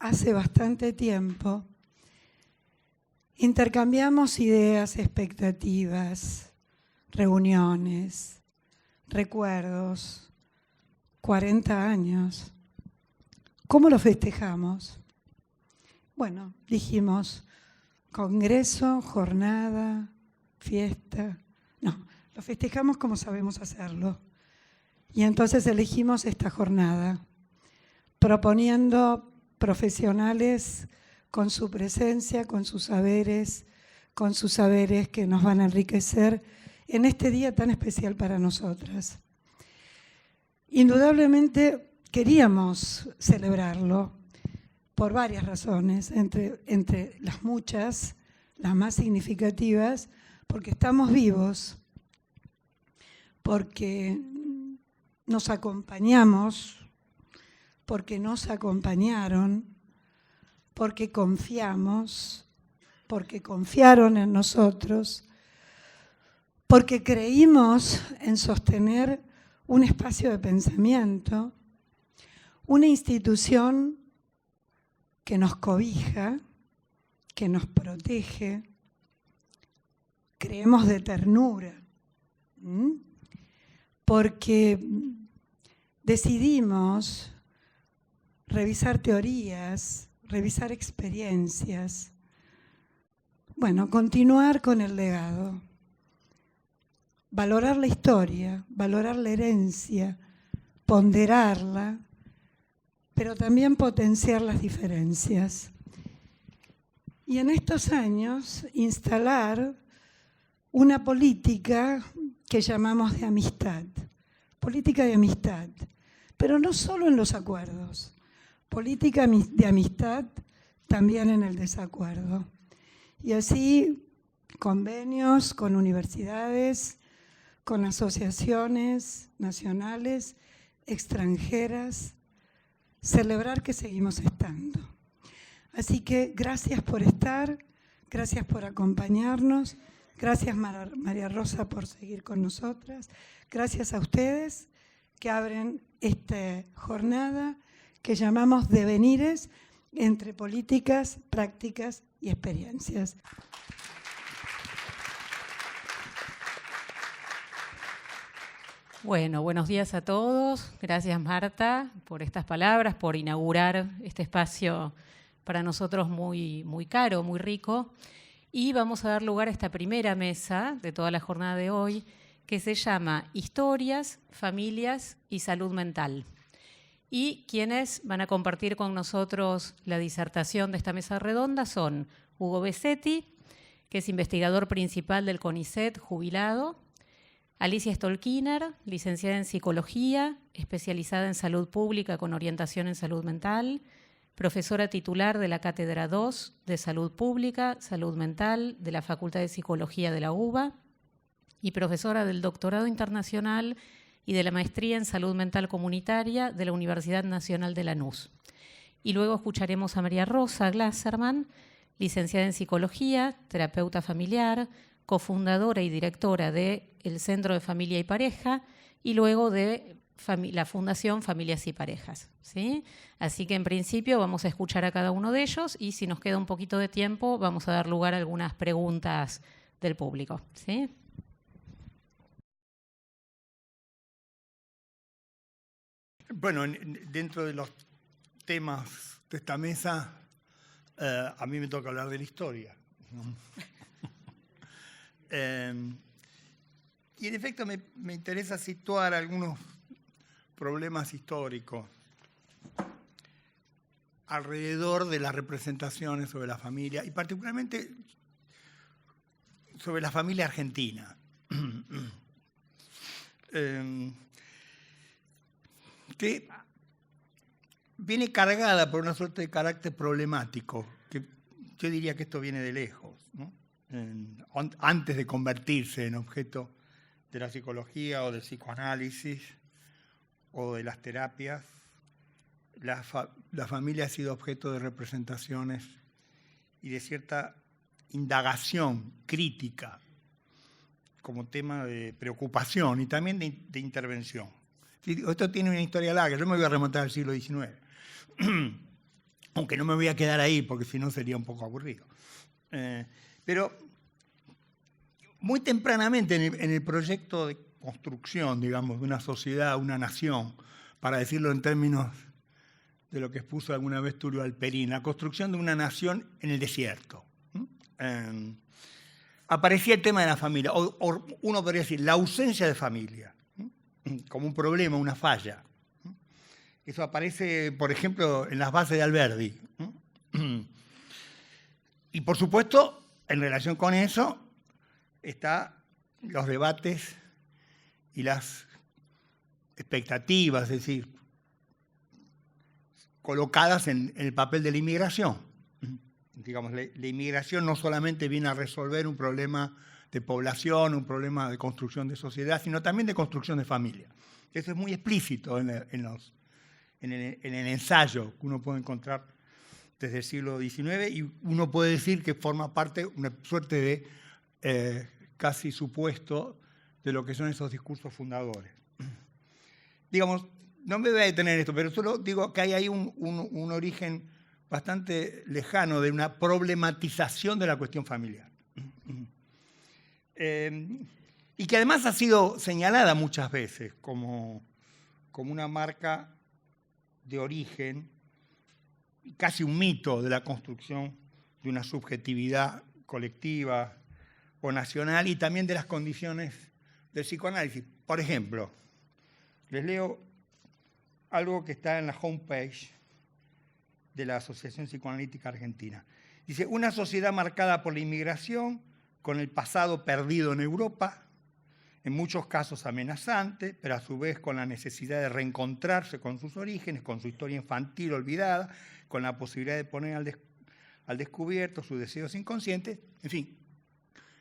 hace bastante tiempo, intercambiamos ideas, expectativas, reuniones, recuerdos, 40 años. ¿Cómo lo festejamos? Bueno, dijimos congreso, jornada, fiesta. No, lo festejamos como sabemos hacerlo. Y entonces elegimos esta jornada, proponiendo profesionales con su presencia, con sus saberes que nos van a enriquecer en este día tan especial para nosotras. Indudablemente queríamos celebrarlo por varias razones, entre las muchas, las más significativas, porque estamos vivos, porque nos acompañamos, porque nos acompañaron, porque confiamos, porque confiaron en nosotros, porque creímos en sostener un espacio de pensamiento, una institución que nos cobija, que nos protege, creemos de ternura, porque decidimos revisar teorías, revisar experiencias, bueno, continuar con el legado, valorar la historia, valorar la herencia, ponderarla, pero también potenciar las diferencias. Y en estos años instalar una política que llamamos de amistad, política de amistad, pero no solo en los acuerdos, política de amistad también en el desacuerdo. Y así convenios con universidades, con asociaciones nacionales, extranjeras, celebrar que seguimos estando. Así que gracias por estar, gracias por acompañarnos, gracias María Rosa por seguir con nosotras, gracias a ustedes que abren esta jornada que llamamos Devenires entre políticas, prácticas y experiencias. Bueno, buenos días a todos. Gracias, Marta, por estas palabras, por inaugurar este espacio para nosotros muy, muy caro, muy rico. Y vamos a dar lugar a esta primera mesa de toda la jornada de hoy, que se llama Historias, Familias y Salud Mental. Y quienes van a compartir con nosotros la disertación de esta mesa redonda son Hugo Besetti, que es investigador principal del CONICET, jubilado; Alicia Stolkiner, licenciada en Psicología, especializada en Salud Pública con orientación en Salud Mental, profesora titular de la Cátedra 2 de Salud Pública, Salud Mental de la Facultad de Psicología de la UBA y profesora del Doctorado Internacional y de la Maestría en Salud Mental Comunitaria de la Universidad Nacional de Lanús. Y luego escucharemos a María Rosa Glasserman, licenciada en Psicología, terapeuta familiar, cofundadora y directora del Centro de Familia y Pareja, y luego de la Fundación Familias y Parejas, ¿sí? Así que en principio vamos a escuchar a cada uno de ellos y si nos queda un poquito de tiempo vamos a dar lugar a algunas preguntas del público, ¿sí? Bueno, dentro de los temas de esta mesa, a mí me toca hablar de la historia, ¿no? Y en efecto me interesa situar algunos problemas históricos alrededor de las representaciones sobre la familia, y particularmente sobre la familia argentina, que viene cargada por una suerte de carácter problemático, que yo diría que esto viene de lejos, ¿no? Antes de convertirse en objeto de la psicología o del psicoanálisis o de las terapias, la familia ha sido objeto de representaciones y de cierta indagación crítica como tema de preocupación y también de intervención. Esto tiene una historia larga, yo me voy a remontar al siglo XIX. aunque no me voy a quedar ahí porque si no sería un poco aburrido. Pero muy tempranamente en el proyecto de construcción, digamos, de una sociedad, una nación, para decirlo en términos de lo que expuso alguna vez Tullio Alperín, la construcción de una nación en el desierto. Aparecía el tema de la familia, o uno podría decir la ausencia de familia, como un problema, una falla. Eso aparece, por ejemplo, en las bases de Alberdi. Y por supuesto, en relación con eso, están los debates y las expectativas, es decir, colocadas en el papel de la inmigración. Digamos, la inmigración no solamente viene a resolver un problema de población, un problema de construcción de sociedad, sino también de construcción de familia. Eso es muy explícito en el ensayo que uno puede encontrar desde el siglo XIX, y uno puede decir que forma parte, una suerte de casi supuesto de lo que son esos discursos fundadores. Digamos, no me voy a detener en esto, pero solo digo que hay ahí un origen bastante lejano de una problematización de la cuestión familiar. Y que además ha sido señalada muchas veces como una marca de origen, casi un mito de la construcción de una subjetividad colectiva o nacional, y también de las condiciones del psicoanálisis. Por ejemplo, les leo algo que está en la homepage de la Asociación Psicoanalítica Argentina. Dice: una sociedad marcada por la inmigración, con el pasado perdido en Europa, en muchos casos amenazante, pero a su vez con la necesidad de reencontrarse con sus orígenes, con su historia infantil olvidada, con la posibilidad de poner al descubierto sus deseos inconscientes, en fin,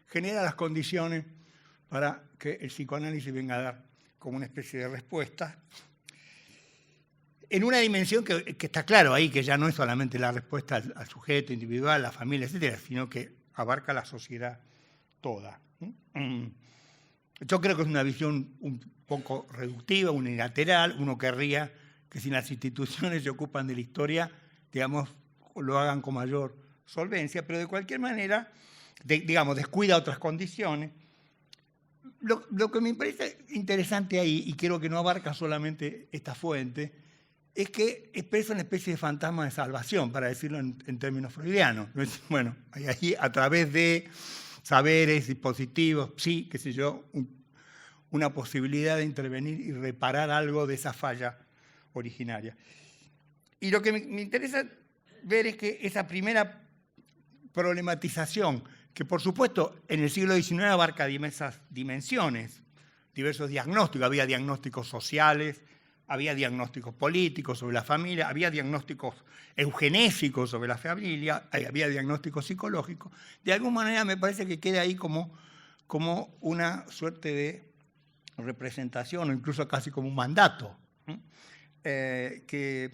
genera las condiciones para que el psicoanálisis venga a dar como una especie de respuesta, en una dimensión que está claro ahí, que ya no es solamente la respuesta al sujeto individual, la familia, etcétera, sino que abarca la sociedad toda. Yo creo que es una visión un poco reductiva, unilateral. Uno querría que si las instituciones se ocupan de la historia, digamos, lo hagan con mayor solvencia, pero de cualquier manera, digamos, descuida otras condiciones. Lo que me parece interesante ahí, y creo que no abarca solamente esta fuente, es que expresa una especie de fantasma de salvación, para decirlo en términos freudianos. Bueno, ahí a través de saberes, dispositivos, sí, qué sé yo, una posibilidad de intervenir y reparar algo de esa falla originaria. Y lo que me interesa ver es que esa primera problematización, que por supuesto en el siglo XIX abarca diversas dimensiones, diversos diagnósticos, había diagnósticos sociales, había diagnósticos políticos sobre la familia, había diagnósticos eugenésicos sobre la familia, había diagnósticos psicológicos. De alguna manera me parece que queda ahí como una suerte de representación, o incluso casi como un mandato, que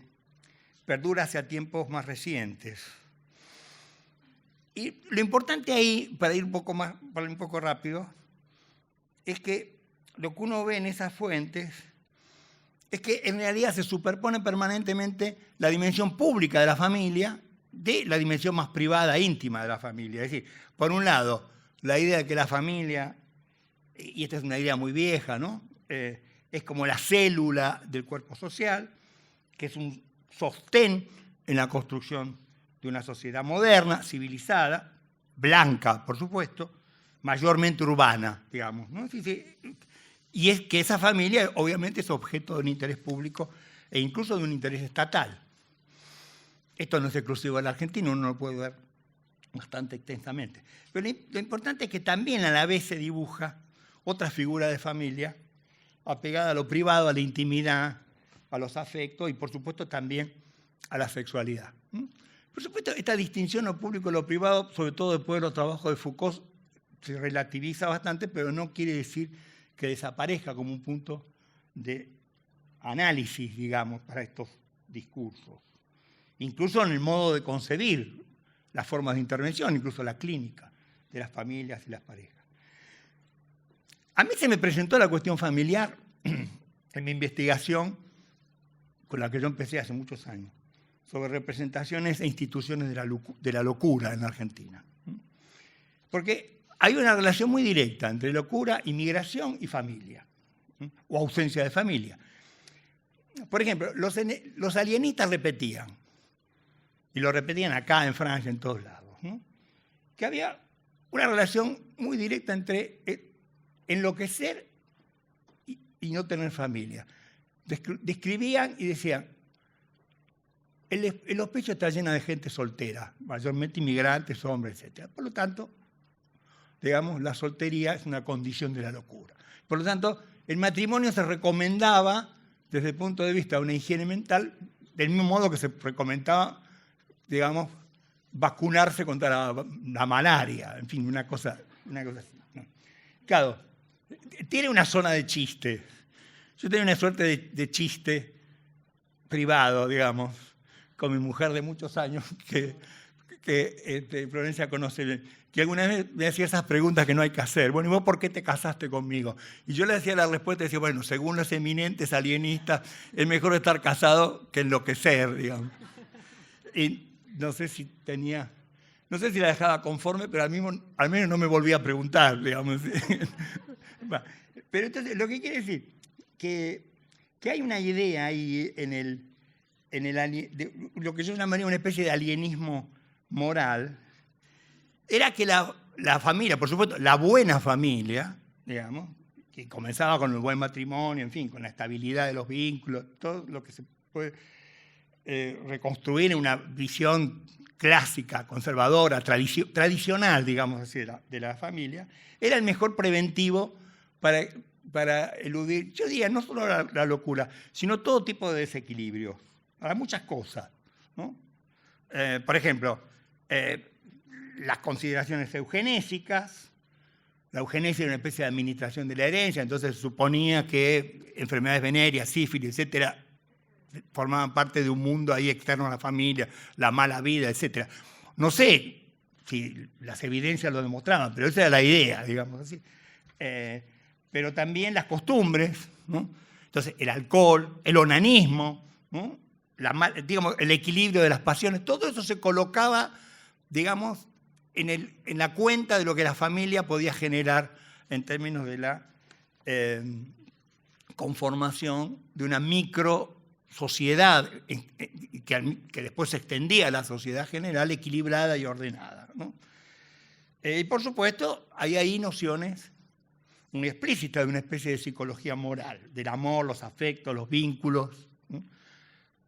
perdura hacia tiempos más recientes. Y lo importante ahí, para ir un poco rápido, es que lo que uno ve en esas fuentes es que en realidad se superpone permanentemente la dimensión pública de la familia de la dimensión más privada, íntima de la familia. Es decir, por un lado, la idea de que la familia, y esta es una idea muy vieja, ¿no? Es como la célula del cuerpo social, que es un sostén en la construcción de una sociedad moderna, civilizada, blanca, por supuesto, mayormente urbana, digamos, ¿no? Y es que esa familia obviamente es objeto de un interés público e incluso de un interés estatal. Esto no es exclusivo de la Argentina, uno lo puede ver bastante extensamente. Pero lo importante es que también a la vez se dibuja otra figura de familia apegada a lo privado, a la intimidad, a los afectos y por supuesto también a la sexualidad. Por supuesto, esta distinción lo público y lo privado, sobre todo después de los trabajos de Foucault, se relativiza bastante, pero no quiere decir que desaparezca como un punto de análisis, digamos, para estos discursos. Incluso en el modo de concebir las formas de intervención, incluso la clínica de las familias y las parejas. A mí se me presentó la cuestión familiar en mi investigación, con la que yo empecé hace muchos años. sobre representaciones e instituciones de la locura en la Argentina. Porque hay una relación muy directa entre locura, inmigración y familia, o ausencia de familia. Por ejemplo, los alienistas repetían, y lo repetían acá, en Francia, en todos lados, ¿no?, que había una relación muy directa entre enloquecer y no tener familia. Describían y decían, el hospicio está lleno de gente soltera, mayormente inmigrantes, hombres, etc. Por lo tanto, digamos, la soltería es una condición de la locura. Por lo tanto, el matrimonio se recomendaba desde el punto de vista de una higiene mental, del mismo modo que se recomendaba, digamos, vacunarse contra la malaria, en fin, una cosa así. Claro, tiene una zona de chiste. Yo tenía una suerte de chiste privado, digamos, con mi mujer de muchos años, que Florencia conoce bien, que alguna vez me hacía esas preguntas que no hay que hacer. Bueno, ¿y vos por qué te casaste conmigo? Y yo le hacía la respuesta y decía, bueno, según los eminentes alienistas, es mejor estar casado que enloquecer, digamos. Y no sé si la dejaba conforme, pero al menos no me volvía a preguntar, digamos. Pero entonces, lo que quiere decir, que hay una idea ahí de lo que yo llamaría una especie de alienismo moral, era que la familia, por supuesto, la buena familia, digamos, que comenzaba con el buen matrimonio, en fin, con la estabilidad de los vínculos, todo lo que se puede reconstruir en una visión clásica, conservadora, tradicional, digamos así, de la familia, era el mejor preventivo para eludir, yo diría, no solo la locura, sino todo tipo de desequilibrio, para muchas cosas, ¿no? Por ejemplo, las consideraciones eugenésicas. La eugenesia era una especie de administración de la herencia, entonces se suponía que enfermedades venéreas, sífilis, etcétera, formaban parte de un mundo ahí externo a la familia, la mala vida, etcétera. No sé si las evidencias lo demostraban, pero esa era la idea, digamos así. Pero también las costumbres, ¿no? Entonces, el alcohol, el onanismo, ¿no?, digamos, el equilibrio de las pasiones, todo eso se colocaba, digamos, en la cuenta de lo que la familia podía generar en términos de la conformación de una micro sociedad que después se extendía a la sociedad general equilibrada y ordenada, ¿no? Y por supuesto, hay ahí nociones muy explícitas de una especie de psicología moral, del amor, los afectos, los vínculos, ¿no?,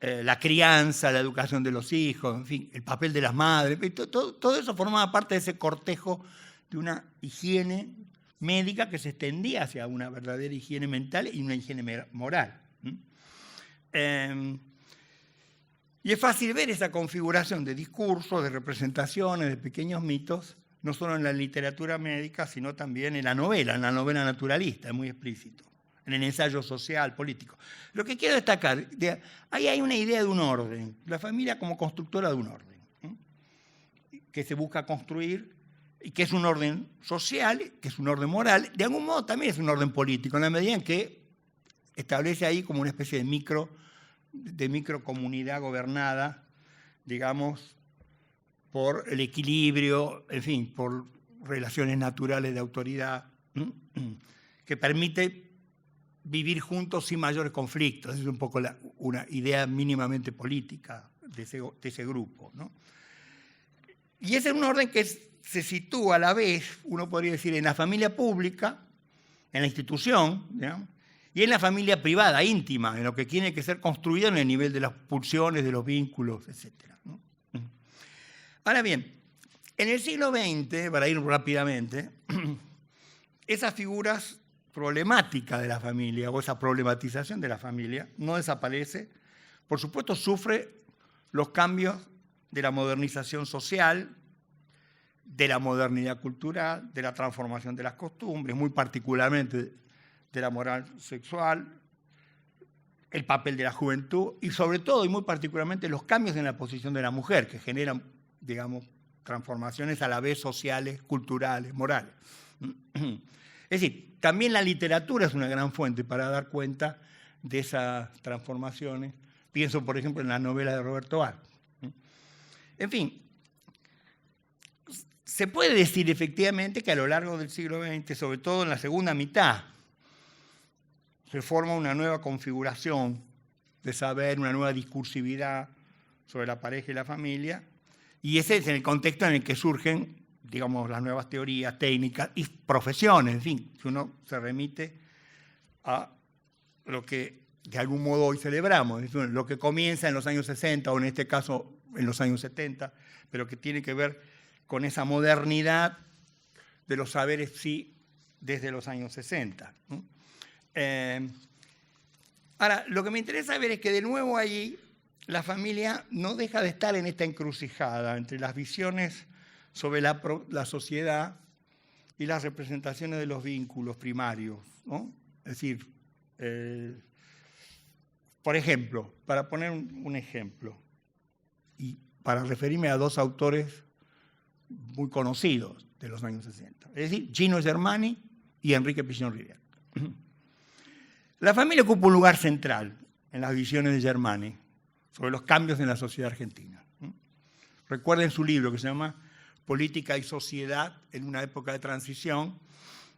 la crianza, la educación de los hijos, en fin, el papel de las madres, todo eso formaba parte de ese cortejo de una higiene médica que se extendía hacia una verdadera higiene mental y una higiene moral. Y es fácil ver esa configuración de discursos, de representaciones, de pequeños mitos, no solo en la literatura médica, sino también en la novela naturalista, es muy explícito, en el ensayo social, político. Lo que quiero destacar, ahí hay una idea de un orden, la familia como constructora de un orden, ¿no?, que se busca construir, y que es un orden social, que es un orden moral, de algún modo también es un orden político, en la medida en que establece ahí como una especie de microcomunidad gobernada, digamos, por el equilibrio, en fin, por relaciones naturales de autoridad, que permite vivir juntos sin mayores conflictos. Es un poco una idea mínimamente política de ese grupo, ¿no? Y ese es un orden que se sitúa a la vez, uno podría decir, en la familia pública, en la institución, digamos, y en la familia privada, íntima, en lo que tiene que ser construido en el nivel de las pulsiones, de los vínculos, etc., ¿no? Ahora bien, en el siglo XX, para ir rápidamente, esas figuras problemáticas de la familia o esa problematización de la familia no desaparece. Por supuesto, sufre los cambios de la modernización social, de la modernidad cultural, de la transformación de las costumbres, muy particularmente de la moral sexual, el papel de la juventud y sobre todo y muy particularmente los cambios en la posición de la mujer que generan, digamos, transformaciones a la vez sociales, culturales, morales. Es decir, también la literatura es una gran fuente para dar cuenta de esas transformaciones. Pienso, por ejemplo, en la novela de Roberto Arlt, En fin, se puede decir efectivamente que a lo largo del siglo XX, sobre todo en la segunda mitad, se forma una nueva configuración de saber, una nueva discursividad sobre la pareja y la familia, y ese es el contexto en el que surgen, digamos, las nuevas teorías, técnicas y profesiones, en fin, si uno se remite a lo que de algún modo hoy celebramos, es decir, lo que comienza en los años 60 o en este caso en los años 70, pero que tiene que ver con esa modernidad de los saberes sí desde los años 60. Ahora, lo que me interesa ver es que de nuevo allí la familia no deja de estar en esta encrucijada entre las visiones sobre la sociedad y las representaciones de los vínculos primarios, ¿no? Es decir, por ejemplo, para poner un ejemplo, y para referirme a dos autores muy conocidos de los años 60, es decir, Gino Germani y Enrique Pichon-Rivière. La familia ocupa un lugar central en las visiones de Germani sobre los cambios en la sociedad argentina. Recuerden su libro que se llama Política y Sociedad en una época de transición,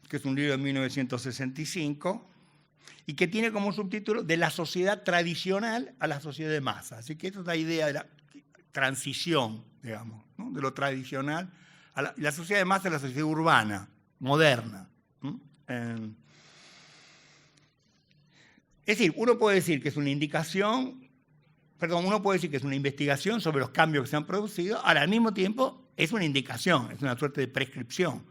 que es un libro de 1965, y que tiene como subtítulo De la sociedad tradicional a la sociedad de masa. Así que esta es la idea de la transición, digamos, ¿no? De lo tradicional a la sociedad de masa, a la sociedad urbana, moderna. Es decir, uno puede decir que es una investigación sobre los cambios que se han producido, ahora al mismo tiempo es una indicación, es una suerte de prescripción,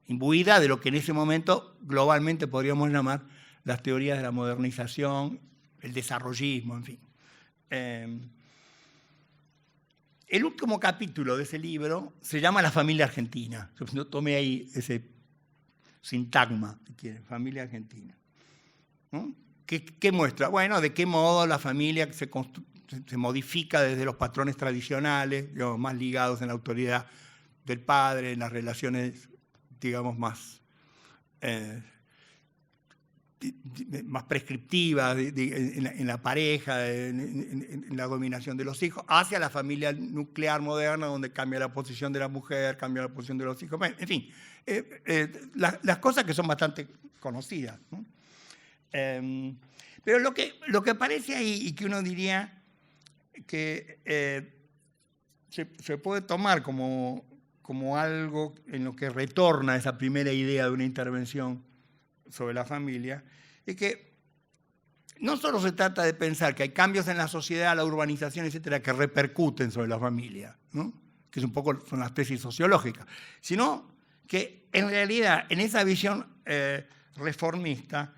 imbuida de lo que en ese momento globalmente podríamos llamar las teorías de la modernización, el desarrollismo, en fin. El último capítulo de ese libro se llama La familia argentina. Yo tomé ahí ese sintagma, si quieren, familia argentina, ¿no? ¿Qué muestra? Bueno, de qué modo la familia se modifica desde los patrones tradicionales, digamos, más ligados en la autoridad del padre, en las relaciones, digamos, más prescriptivas en la pareja, en la dominación de los hijos, hacia la familia nuclear moderna, donde cambia la posición de la mujer, cambia la posición de los hijos. Bueno, en fin, las cosas que son bastante conocidas, ¿no? Pero lo que aparece ahí y que uno diría que se puede tomar como algo en lo que retorna esa primera idea de una intervención sobre la familia, es que no solo se trata de pensar que hay cambios en la sociedad, la urbanización, etcétera, que repercuten sobre la familia, ¿no? Que es un poco son las tesis sociológicas, sino que en realidad en esa visión reformista,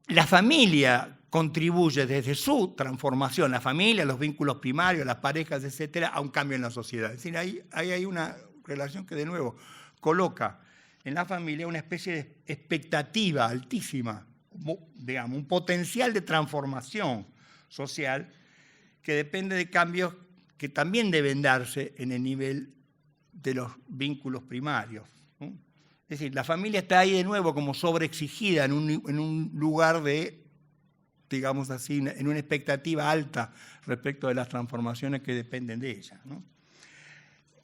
la familia contribuye desde su transformación, la familia, los vínculos primarios, las parejas, etcétera, a un cambio en la sociedad. Es decir, ahí hay una relación que de nuevo coloca en la familia una especie de expectativa altísima, digamos, un potencial de transformación social que depende de cambios que también deben darse en el nivel de los vínculos primarios, ¿no? Es decir, la familia está ahí de nuevo como sobreexigida en un lugar de, digamos así, en una expectativa alta respecto de las transformaciones que dependen de ella, ¿no?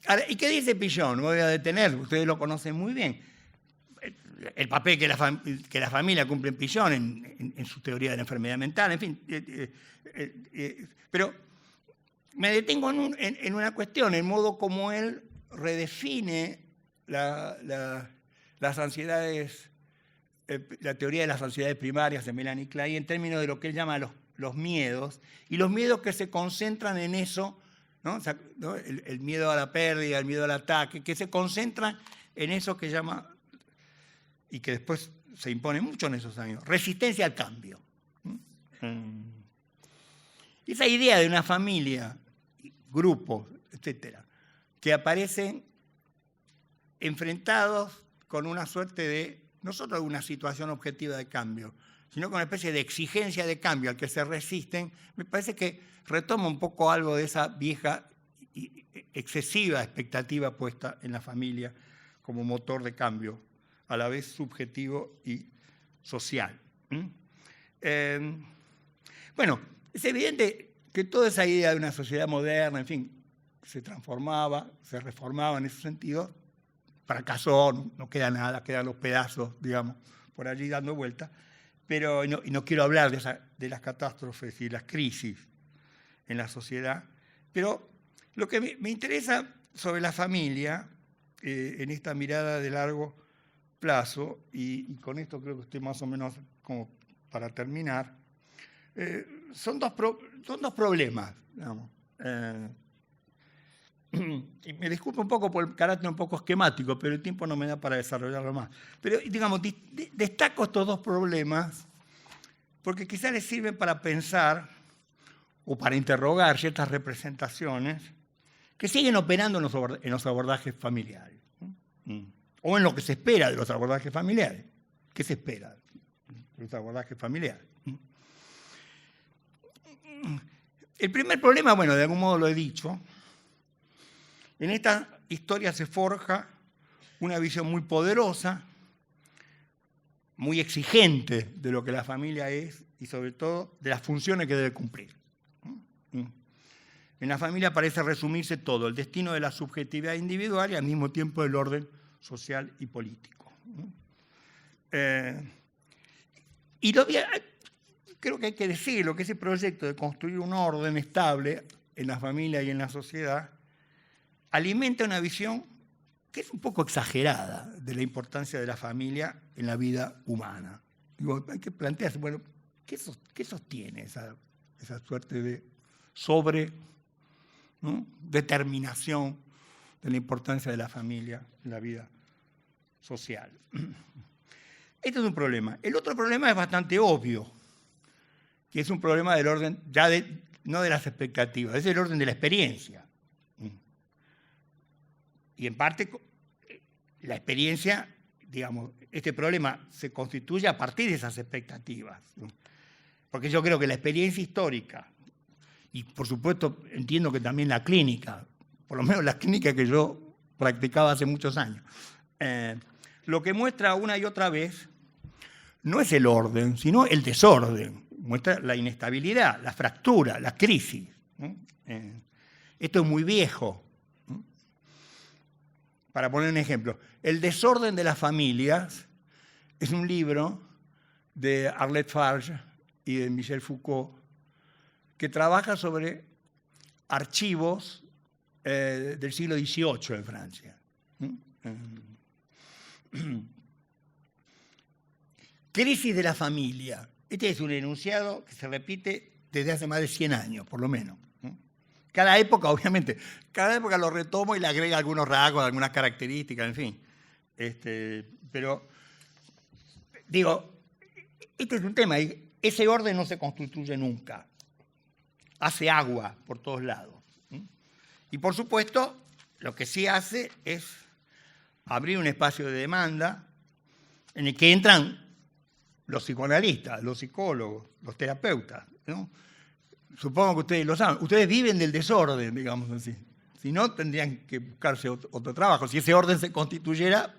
Ahora, ¿y qué dice Pichon? Me voy a detener, ustedes lo conocen muy bien. El papel que la familia cumple en Pichon en su teoría de la enfermedad mental, en fin. Pero me detengo en una cuestión, el modo como él redefine las ansiedades, la teoría de las ansiedades primarias de Melanie Klein en términos de lo que él llama los miedos, y los miedos que se concentran en eso, ¿no? O sea, ¿no? El miedo a la pérdida, el miedo al ataque, que se concentran en eso que llama, y que después se impone mucho en esos años, resistencia al cambio. Esa idea de una familia, grupos, etcétera, que aparecen enfrentados con una suerte de, no solo una situación objetiva de cambio, sino con una especie de exigencia de cambio al que se resisten, me parece que retoma un poco algo de esa vieja y excesiva expectativa puesta en la familia como motor de cambio, a la vez subjetivo y social. Bueno, es evidente que toda esa idea de una sociedad moderna, en fin, se transformaba, se reformaba en ese sentido, fracasó, no queda nada, quedan los pedazos, digamos, por allí dando vueltas. Pero, y no quiero hablar de las catástrofes y las crisis en la sociedad, pero lo que me interesa sobre la familia, en esta mirada de largo plazo, y con esto creo que estoy más o menos como para terminar, son dos problemas, digamos. Y me disculpo un poco por el carácter un poco esquemático, pero el tiempo no me da para desarrollarlo más. Pero, digamos, destaco estos dos problemas porque quizás les sirven para pensar o para interrogar ciertas representaciones que siguen operando en los abordajes familiares, ¿no? O en lo que se espera de los abordajes familiares. ¿Qué se espera de los abordajes familiares? El primer problema, bueno, de algún modo lo he dicho. En esta historia se forja una visión muy poderosa, muy exigente de lo que la familia es y sobre todo de las funciones que debe cumplir. En la familia parece resumirse todo, el destino de la subjetividad individual y al mismo tiempo el orden social y político. Y creo que hay que decirlo, que ese proyecto de construir un orden estable en la familia y en la sociedad alimenta una visión que es un poco exagerada de la importancia de la familia en la vida humana. Digo, hay que plantearse, bueno, ¿qué sostiene esa suerte de determinación de la importancia de la familia en la vida social? Este es un problema. El otro problema es bastante obvio, que es un problema del orden, no de las expectativas, es el orden de la experiencia. Y en parte la experiencia, digamos, este problema se constituye a partir de esas expectativas, ¿no? Porque yo creo que la experiencia histórica, y por supuesto entiendo que también la clínica, por lo menos la clínica que yo practicaba hace muchos años, lo que muestra una y otra vez no es el orden, sino el desorden, muestra la inestabilidad, la fractura, la crisis, ¿no? Esto es muy viejo. Para poner un ejemplo, El desorden de las familias es un libro de Arlette Farge y de Michel Foucault que trabaja sobre archivos del siglo XVIII en Francia. Crisis de la familia. Este es un enunciado que se repite desde hace más de 100 años, por lo menos. Cada época, obviamente, cada época lo retomo y le agrega algunos rasgos, algunas características, en fin. Pero, digo, este es un tema, y ese orden no se constituye nunca. Hace agua por todos lados. Y, por supuesto, lo que sí hace es abrir un espacio de demanda en el que entran los psicoanalistas, los psicólogos, los terapeutas, ¿no? Supongo que ustedes lo saben. Ustedes viven del desorden, digamos así. Si no, tendrían que buscarse otro trabajo. Si ese orden se constituyera,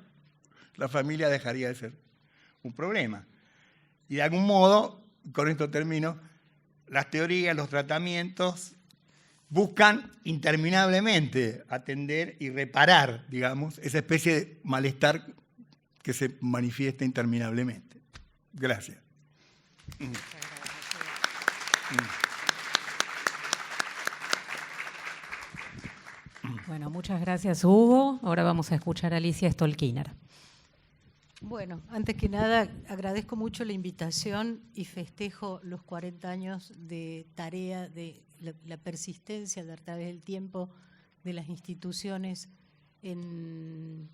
la familia dejaría de ser un problema. Y de algún modo, con esto termino, las teorías, los tratamientos buscan interminablemente atender y reparar, digamos, esa especie de malestar que se manifiesta interminablemente. Gracias. Bueno, muchas gracias, Hugo. Ahora vamos a escuchar a Alicia Stolkiner. Bueno, antes que nada, agradezco mucho la invitación y festejo los 40 años de tarea, de la persistencia a través del tiempo de las instituciones en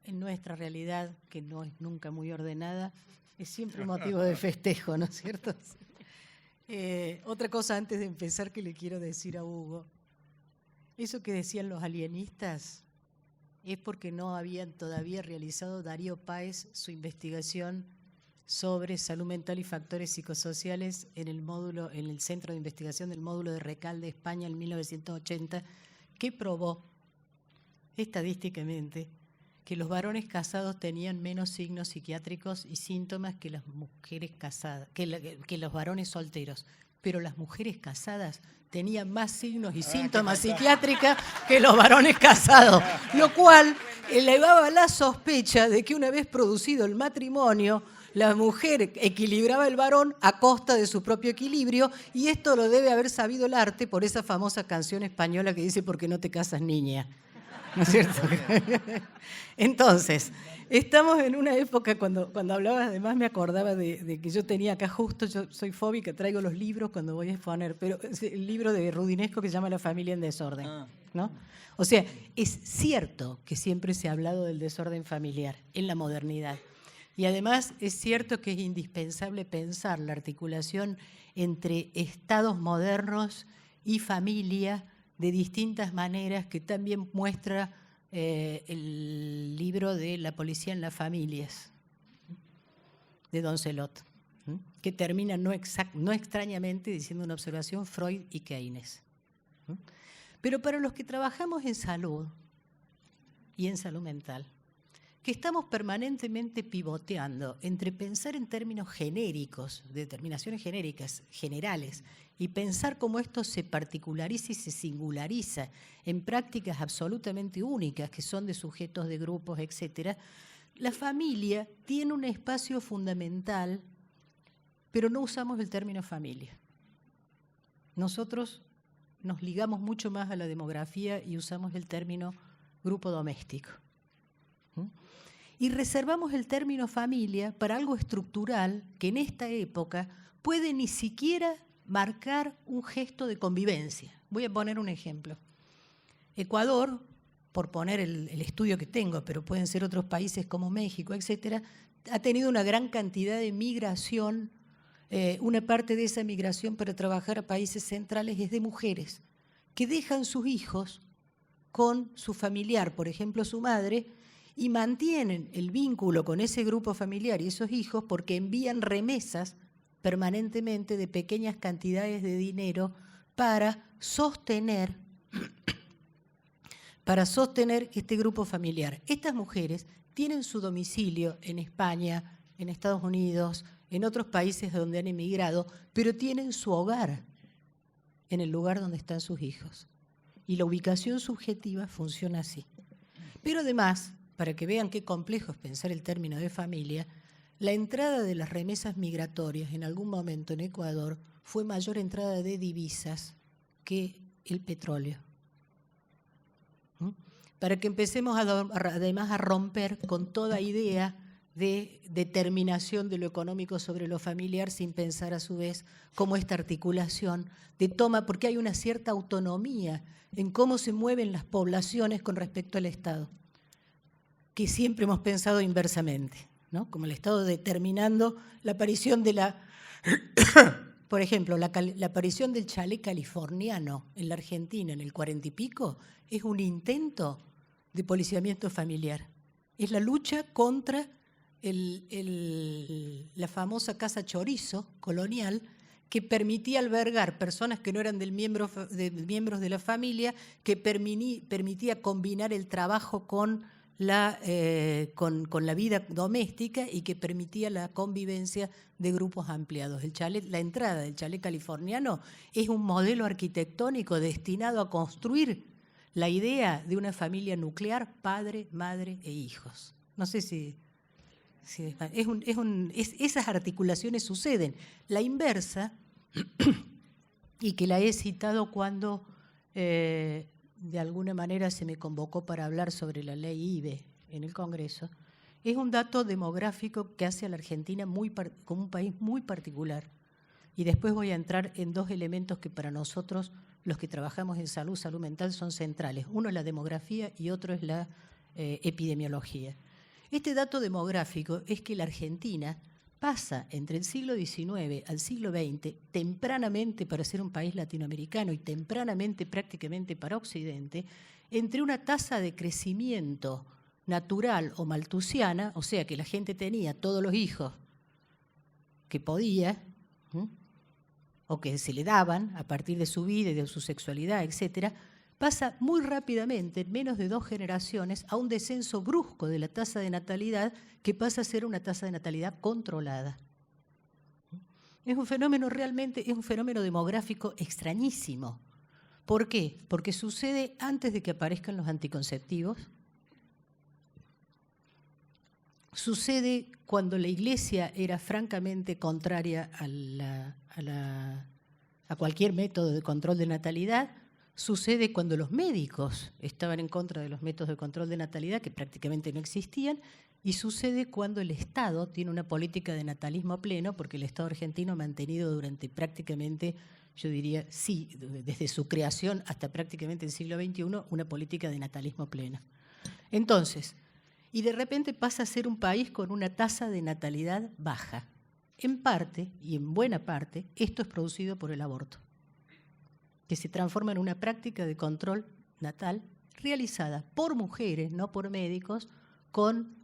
nuestra realidad, que no es nunca muy ordenada, es siempre un motivo de festejo, ¿no es cierto? Otra cosa antes de empezar que le quiero decir a Hugo. Eso que decían los alienistas es porque no habían todavía realizado Darío Páez su investigación sobre salud mental y factores psicosociales en el Centro de Investigación del Módulo de Recalde, España, en 1980, que probó estadísticamente que los varones casados tenían menos signos psiquiátricos y síntomas que las mujeres casadas, que los varones solteros. pero las mujeres casadas tenían más signos y síntomas psiquiátricos que los varones casados, lo cual elevaba la sospecha de que una vez producido el matrimonio, la mujer equilibraba el varón a costa de su propio equilibrio, y esto lo debe haber sabido el arte por esa famosa canción española que dice ¿por qué no te casas, niña? ¿No es cierto? Entonces, estamos en una época, cuando hablabas, además me acordaba de que yo tenía acá justo, yo soy fóbica, traigo los libros cuando voy a exponer, pero es el libro de Rudinesco que se llama La familia en desorden, ¿no? O sea, es cierto que siempre se ha hablado del desorden familiar en la modernidad. Y además es cierto que es indispensable pensar la articulación entre estados modernos y familia de distintas maneras, que también muestra el libro de La policía en las familias, de Doncelot, que termina no extrañamente diciendo una observación Freud y Keynes. Pero para los que trabajamos en salud y en salud mental, que estamos permanentemente pivoteando entre pensar en términos genéricos, determinaciones genéricas, generales, y pensar cómo esto se particulariza y se singulariza en prácticas absolutamente únicas, que son de sujetos de grupos, etc., la familia tiene un espacio fundamental, pero no usamos el término familia. Nosotros nos ligamos mucho más a la demografía y usamos el término grupo doméstico. Y reservamos el término familia para algo estructural que en esta época puede ni siquiera marcar un gesto de convivencia. Voy a poner un ejemplo. Ecuador, por poner el estudio que tengo, pero pueden ser otros países como México, etcétera, ha tenido una gran cantidad de migración. Una parte de esa migración para trabajar a países centrales es de mujeres que dejan sus hijos con su familiar, por ejemplo su madre, y mantienen el vínculo con ese grupo familiar y esos hijos porque envían remesas permanentemente de pequeñas cantidades de dinero para sostener este grupo familiar. Estas mujeres tienen su domicilio en España, en Estados Unidos, en otros países donde han emigrado, pero tienen su hogar en el lugar donde están sus hijos. Y la ubicación subjetiva funciona así. Pero además, para que vean qué complejo es pensar el término de familia, la entrada de las remesas migratorias en algún momento en Ecuador fue mayor entrada de divisas que el petróleo. Para que empecemos además a romper con toda idea de determinación de lo económico sobre lo familiar, sin pensar a su vez cómo esta articulación de toma, porque hay una cierta autonomía en cómo se mueven las poblaciones con respecto al Estado, que siempre hemos pensado inversamente, ¿no? Como el Estado determinando la aparición de por ejemplo, la aparición del chalet californiano en la Argentina en el 40 y pico es un intento de policiamiento familiar. Es la lucha contra la famosa casa chorizo colonial que permitía albergar personas que no eran miembros de la familia, que permitía combinar el trabajo con la vida doméstica y que permitía la convivencia de grupos ampliados. La entrada del chalet californiano es un modelo arquitectónico destinado a construir la idea de una familia nuclear, padre, madre e hijos. No sé si esas articulaciones suceden. La inversa, y que la he citado cuando de alguna manera se me convocó para hablar sobre la ley IBE en el Congreso, es un dato demográfico que hace a la Argentina como un país muy particular. Y después voy a entrar en dos elementos que para nosotros, los que trabajamos en salud mental, son centrales. Uno es la demografía y otro es la epidemiología. Este dato demográfico es que la Argentina pasa entre el siglo XIX al siglo XX, tempranamente para ser un país latinoamericano y tempranamente prácticamente para Occidente, entre una tasa de crecimiento natural o maltusiana, o sea que la gente tenía todos los hijos que podía, o que se le daban a partir de su vida y de su sexualidad, etcétera, pasa muy rápidamente, en menos de 2 generaciones, a un descenso brusco de la tasa de natalidad que pasa a ser una tasa de natalidad controlada. Es un fenómeno realmente, es un fenómeno demográfico extrañísimo. ¿Por qué? Porque sucede antes de que aparezcan los anticonceptivos. Sucede cuando la Iglesia era francamente contraria a cualquier método de control de natalidad. Sucede cuando los médicos estaban en contra de los métodos de control de natalidad, que prácticamente no existían. Y sucede cuando el Estado tiene una política de natalismo pleno, porque el Estado argentino ha mantenido durante prácticamente, yo diría, sí, desde su creación hasta prácticamente el siglo XXI, una política de natalismo pleno. Entonces, y de repente pasa a ser un país con una tasa de natalidad baja. En parte, y en buena parte, esto es producido por el aborto, que se transforma en una práctica de control natal realizada por mujeres, no por médicos, con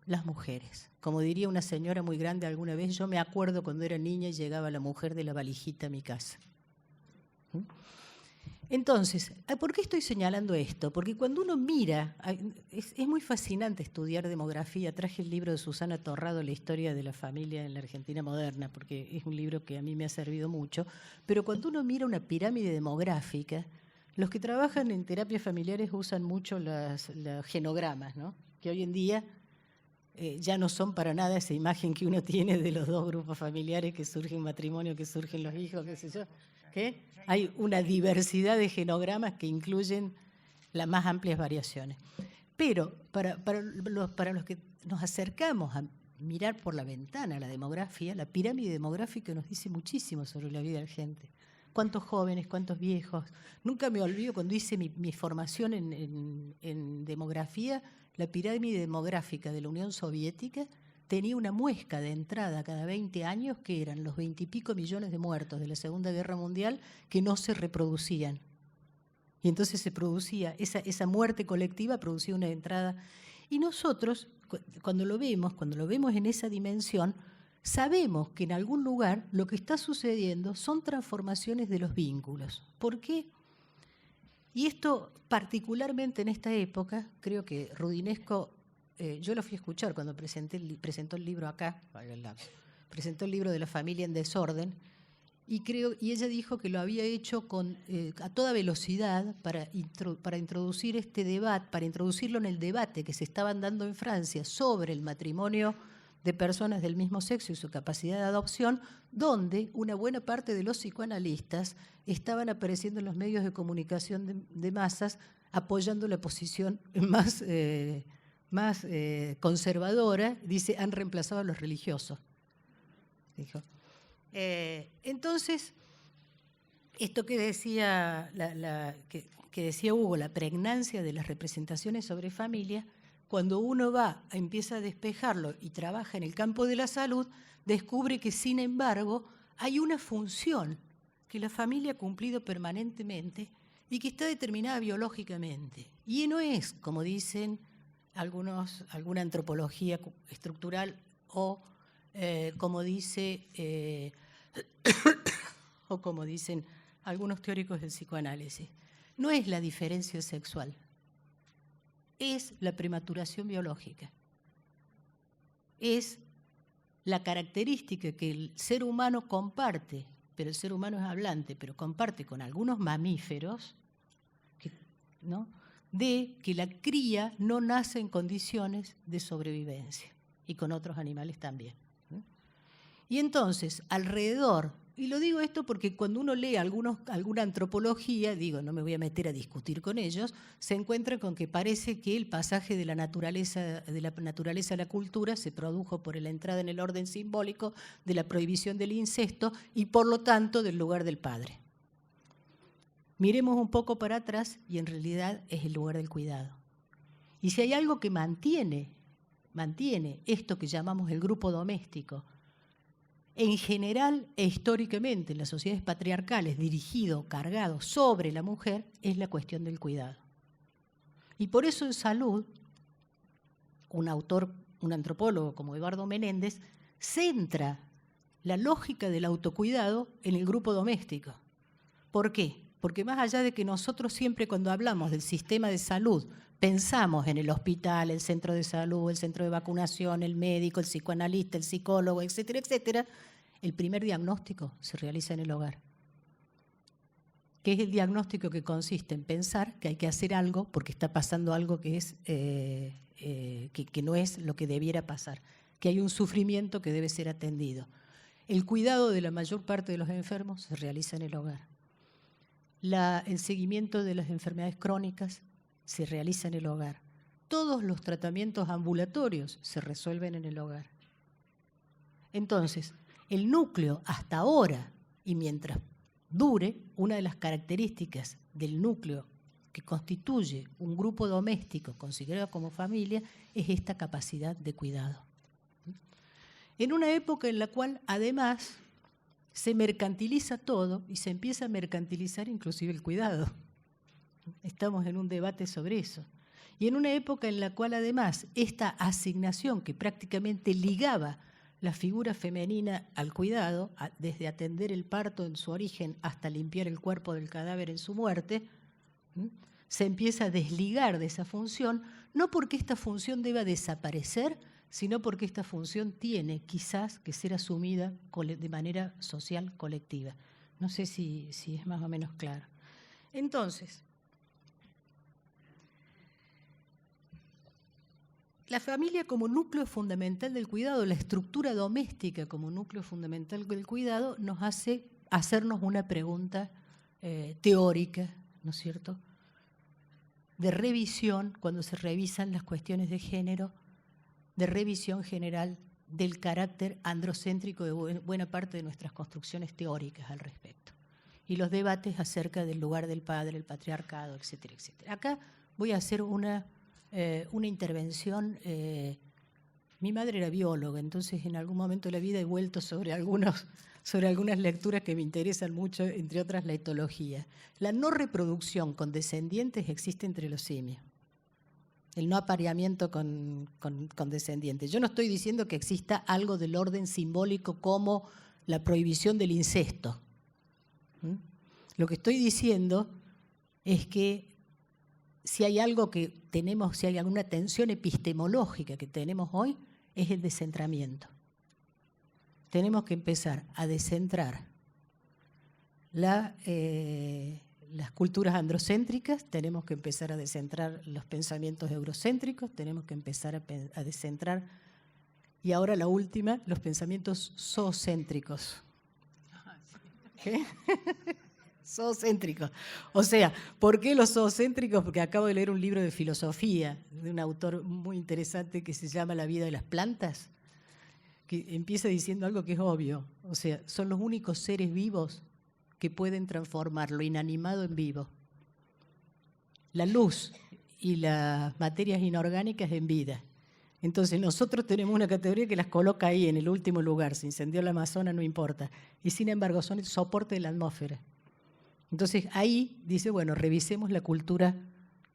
las mujeres. Como diría una señora muy grande alguna vez, yo me acuerdo cuando era niña y llegaba la mujer de la valijita a mi casa. Entonces, ¿por qué estoy señalando esto? Porque cuando uno mira, es muy fascinante estudiar demografía. Traje el libro de Susana Torrado, La historia de la familia en la Argentina moderna, porque es un libro que a mí me ha servido mucho. Pero cuando uno mira una pirámide demográfica, los que trabajan en terapias familiares usan mucho los genogramas, ¿no? Que hoy en día ya no son para nada esa imagen que uno tiene de los dos grupos familiares, que surge un matrimonio, que surgen los hijos, qué sé yo. ¿Qué? Hay una diversidad de genogramas que incluyen las más amplias variaciones. Pero para los que nos acercamos a mirar por la ventana la demografía, la pirámide demográfica nos dice muchísimo sobre la vida de la gente. ¿Cuántos jóvenes, cuántos viejos? Nunca me olvido cuando hice mi formación en demografía, la pirámide demográfica de la Unión Soviética tenía una muesca de entrada cada 20 años que eran los 20 y pico millones de muertos de la Segunda Guerra Mundial que no se reproducían. Y entonces se producía, esa muerte colectiva producía una entrada. Y nosotros, cuando lo vemos en esa dimensión, sabemos que en algún lugar lo que está sucediendo son transformaciones de los vínculos. ¿Por qué? Y esto, particularmente en esta época, creo que Rudinesco, yo lo fui a escuchar cuando presentó el libro acá, presentó el libro de la familia en desorden, y ella dijo que lo había hecho a toda velocidad para introducir este debate, para introducirlo en el debate que se estaban dando en Francia sobre el matrimonio de personas del mismo sexo y su capacidad de adopción, donde una buena parte de los psicoanalistas estaban apareciendo en los medios de comunicación de masas apoyando la posición más conservadora. Dice, han reemplazado a los religiosos. Dijo. Entonces, esto que decía, que decía Hugo, la pregnancia de las representaciones sobre familia, cuando uno empieza a despejarlo y trabaja en el campo de la salud, descubre que, sin embargo, hay una función que la familia ha cumplido permanentemente y que está determinada biológicamente. Y no es, como dicen alguna antropología estructural o como dicen algunos teóricos del psicoanálisis. No es la diferencia sexual, es la prematuración biológica. Es la característica que el ser humano comparte, pero el ser humano es hablante, pero comparte con algunos mamíferos, ¿no?, de que la cría no nace en condiciones de sobrevivencia, y con otros animales también. Y entonces, alrededor, y lo digo esto porque cuando uno lee alguna antropología, no me voy a meter a discutir con ellos, se encuentra con que parece que el pasaje de la naturaleza a la cultura se produjo por la entrada en el orden simbólico de la prohibición del incesto y por lo tanto del lugar del padre. Miremos un poco para atrás y en realidad es el lugar del cuidado. Y si hay algo que mantiene esto que llamamos el grupo doméstico, en general e históricamente en las sociedades patriarcales, dirigido, cargado sobre la mujer, es la cuestión del cuidado. Y por eso en salud, un antropólogo como Eduardo Menéndez, centra la lógica del autocuidado en el grupo doméstico. ¿Por qué? Porque más allá de que nosotros siempre cuando hablamos del sistema de salud pensamos en el hospital, el centro de salud, el centro de vacunación, el médico, el psicoanalista, el psicólogo, etcétera, etcétera, el primer diagnóstico se realiza en el hogar. Que es el diagnóstico que consiste en pensar que hay que hacer algo porque está pasando algo que no es lo que debiera pasar, que hay un sufrimiento que debe ser atendido. El cuidado de la mayor parte de los enfermos se realiza en el hogar. El seguimiento de las enfermedades crónicas se realiza en el hogar. Todos los tratamientos ambulatorios se resuelven en el hogar. Entonces, el núcleo hasta ahora, y mientras dure, una de las características del núcleo que constituye un grupo doméstico considerado como familia es esta capacidad de cuidado. En una época en la cual, además, se mercantiliza todo y se empieza a mercantilizar inclusive el cuidado. Estamos en un debate sobre eso. Y en una época en la cual, además, esta asignación que prácticamente ligaba la figura femenina al cuidado, desde atender el parto en su origen hasta limpiar el cuerpo del cadáver en su muerte, se empieza a desligar de esa función, no porque esta función deba desaparecer, sino porque esta función tiene quizás que ser asumida de manera social colectiva. No sé si es más o menos claro. Entonces, la familia como núcleo fundamental del cuidado, la estructura doméstica como núcleo fundamental del cuidado, nos hace hacernos una pregunta teórica, ¿no es cierto?, de revisión, cuando se revisan las cuestiones de género, de revisión general del carácter androcéntrico de buena parte de nuestras construcciones teóricas al respecto. Y los debates acerca del lugar del padre, el patriarcado, etcétera, etcétera. Acá voy a hacer una intervención. Mi madre era bióloga, entonces en algún momento de la vida he vuelto sobre algunas lecturas que me interesan mucho, entre otras la etología. La no reproducción con descendientes existe entre los simios. El no apareamiento con descendientes. Yo no estoy diciendo que exista algo del orden simbólico como la prohibición del incesto. Lo que estoy diciendo es que si hay algo que tenemos, si hay alguna tensión epistemológica que tenemos hoy, es el descentramiento. Tenemos que empezar a descentrar las culturas androcéntricas, tenemos que empezar a descentrar los pensamientos eurocéntricos, tenemos que empezar a descentrar, y ahora la última, los pensamientos zoocéntricos. ¿Qué? Zoocéntricos. O sea, ¿por qué los zoocéntricos? Porque acabo de leer un libro de filosofía de un autor muy interesante que se llama La vida de las plantas, que empieza diciendo algo que es obvio. O sea, son los únicos seres vivos que pueden transformar lo inanimado en vivo. La luz y las materias inorgánicas en vida. Entonces nosotros tenemos una categoría que las coloca ahí en el último lugar. Se incendió la Amazonas, no importa. Y sin embargo son el soporte de la atmósfera. Entonces ahí dice, bueno, revisemos la cultura,